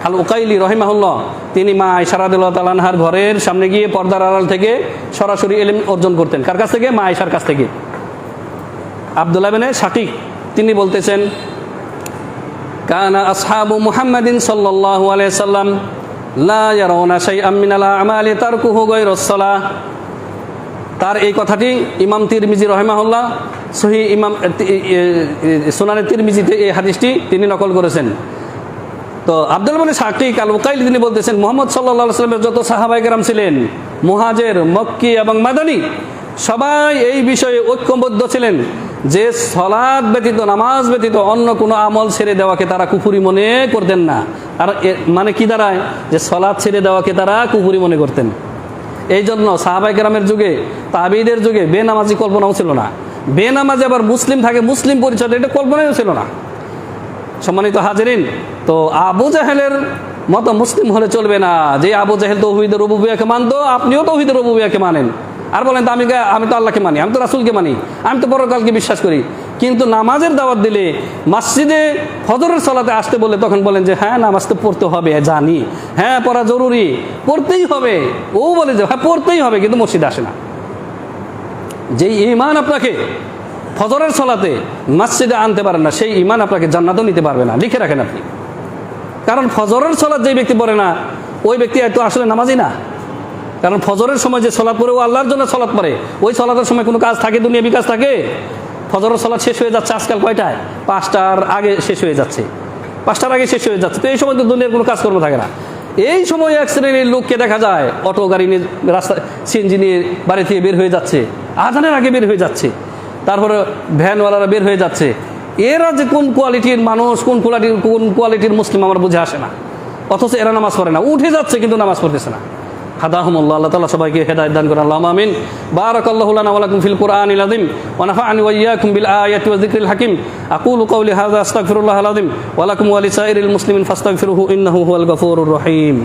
আল উকাইলি রহিমাহুল্লাহ, তিনি মা আয়েশা রাদিয়াল্লাহু তাআলা আনহার ঘরের সামনে গিয়ে পর্দার আড়াল থেকে সরাসরি ইলম অর্জন করতেন। কার কাছ থেকে? মা আয়েশার কাছ থেকে। আব্দুল্লাহ ইবনে শাকিক তিনি বলতেছেন, কানা আসহাবু মুহাম্মাদিন সাল্লাল্লাহু আলাইহি সাল্লাম লা ইয়ারাউনা শাইআম মিনাল আমালি তারকুহু গায়রাস সালাহ। তার এই কথাটি ইমাম তিরমিজি রহিমাহুল্লাহ সহিহ ইমাম সুনানে তিরমিজিতে এই হাদিসটি তিনি নকল করেছেন। তো আব্দুল্লাহ ইবনে শাকিক আল উকাইলি তিনি বলতেছেন, মুহাম্মদ সাল্লাল্লাহু আলাইহি ওয়াসাল্লামের যত সাহাবায়ে কেরাম ছিলেন, মুহাজির, মক্কি এবং মাদানী, সবাই এই বিষয়ে ঐক্যবদ্ধ ছিলেন যে সালাত ব্যতীত, নামাজ ব্যতীত অন্য কোনো আমল ছেড়ে দেওয়াকে তারা কুফরি মনে করতেন না। আর মানে কি দাঁড়ায়, যে সালাত ছেড়ে দেওয়াকে তারা কুফরি মনে করতেন। এই জন্য সাহাবায়ে কেরামের যুগে, তাবেঈদের যুগে বেনামাজি কল্পনাও ছিল না। বেনামাজি আবার মুসলিম থাকে, মুসলিম পরিচয়, এটা কল্পনাও ছিল না। সম্মানিত হাজিরিন, তো আবু জাহেলের মতো মুসলিম হলে চলবে না। যে আবু জাহেল তাওহীদের রুবুবিয়্যাহকে মানত, আপনিও তাওহীদের রুবুবিয়্যাহকে মানেন। আর বলেন তো আমি তো আল্লাহকে মানি, আমি তো রাসূলকে মানি, আমি তো পরকালকে বিশ্বাস করি। কিন্তু নামাজের দাওয়াত দিলে, মসজিদে ফজরের সালাতে আসতে বলে, তখন বলেন যে হ্যাঁ নামাজ তো পড়তে হবে, জানি, হ্যাঁ পড়া জরুরি, পড়তেই হবে। ও বলে যে হ্যাঁ পড়তেই হবে, কিন্তু মসজিদে আসে না। যেই ঈমান আপনাকে ফজরের সালাতে মসজিদে আনতে পারেন না, সেই ঈমান আপনাকে জান্নাতেও নিতে পারবে না। লিখে রাখেন আপনি। কারণ ফজরের সালাত যেই ব্যক্তি পড়ে না, ওই ব্যক্তি তো আসলে নামাজি না। কারণ ফজরের সময় যে সালাত পড়ে, ও আল্লাহর জন্য সালাত পড়ে। ওই সালাতের সময় কোনো কাজ থাকে, দুনিয়াবি কাজ থাকে? ফজরের সালাত শেষ হয়ে যাচ্ছে আজকাল কয়টায়? 5টার আগে শেষ হয়ে যাচ্ছে। 5টার আগে শেষ হয়ে যাচ্ছে। তো এই সময় তো দুনিয়ার কোনো কাজকর্ম থাকে না। এই সময় এক শ্রেণীর লোককে দেখা যায় অটো গাড়ি নিয়ে রাস্তা সিএনজি নিয়ে বাড়ি থেকে বের হয়ে যাচ্ছে, আজানের আগে বের হয়ে যাচ্ছে, তারপরে ভ্যানওয়ালারা বের হয়ে যাচ্ছে। এরা যে কোন কোয়ালিটির মানুষ, কোন কোয়ালিটির মুসলিম আমার বুঝে আসে না। অথচ এরা নামাজ পড়ে না, উঠে যাচ্ছে কিন্তু নামাজ পড়তেছে না। হাদাহুমুল্লাহ, আল্লাহ তাআলা সবাইকে হেদায়েত দান করেন, আল্লাহুম্মা আমিন। বারাকাল্লাহু লানা ওয়া লাকুম ফিল কুরআনিল আযীম ওয়া নাফা'নি ওয়া ইয়্যাকুম বিল আয়াতি ওয়া যিকরিল হাকীম। আকুলু কওলি হাযা আস্তাগফিরুল্লাহাল আযীম ওয়া লাকুম ওয়া লিসাইরিল মুসলিমিন ফাস্তাগফিরুহু ইন্নাহু হুয়াল গফুরুর রহিম।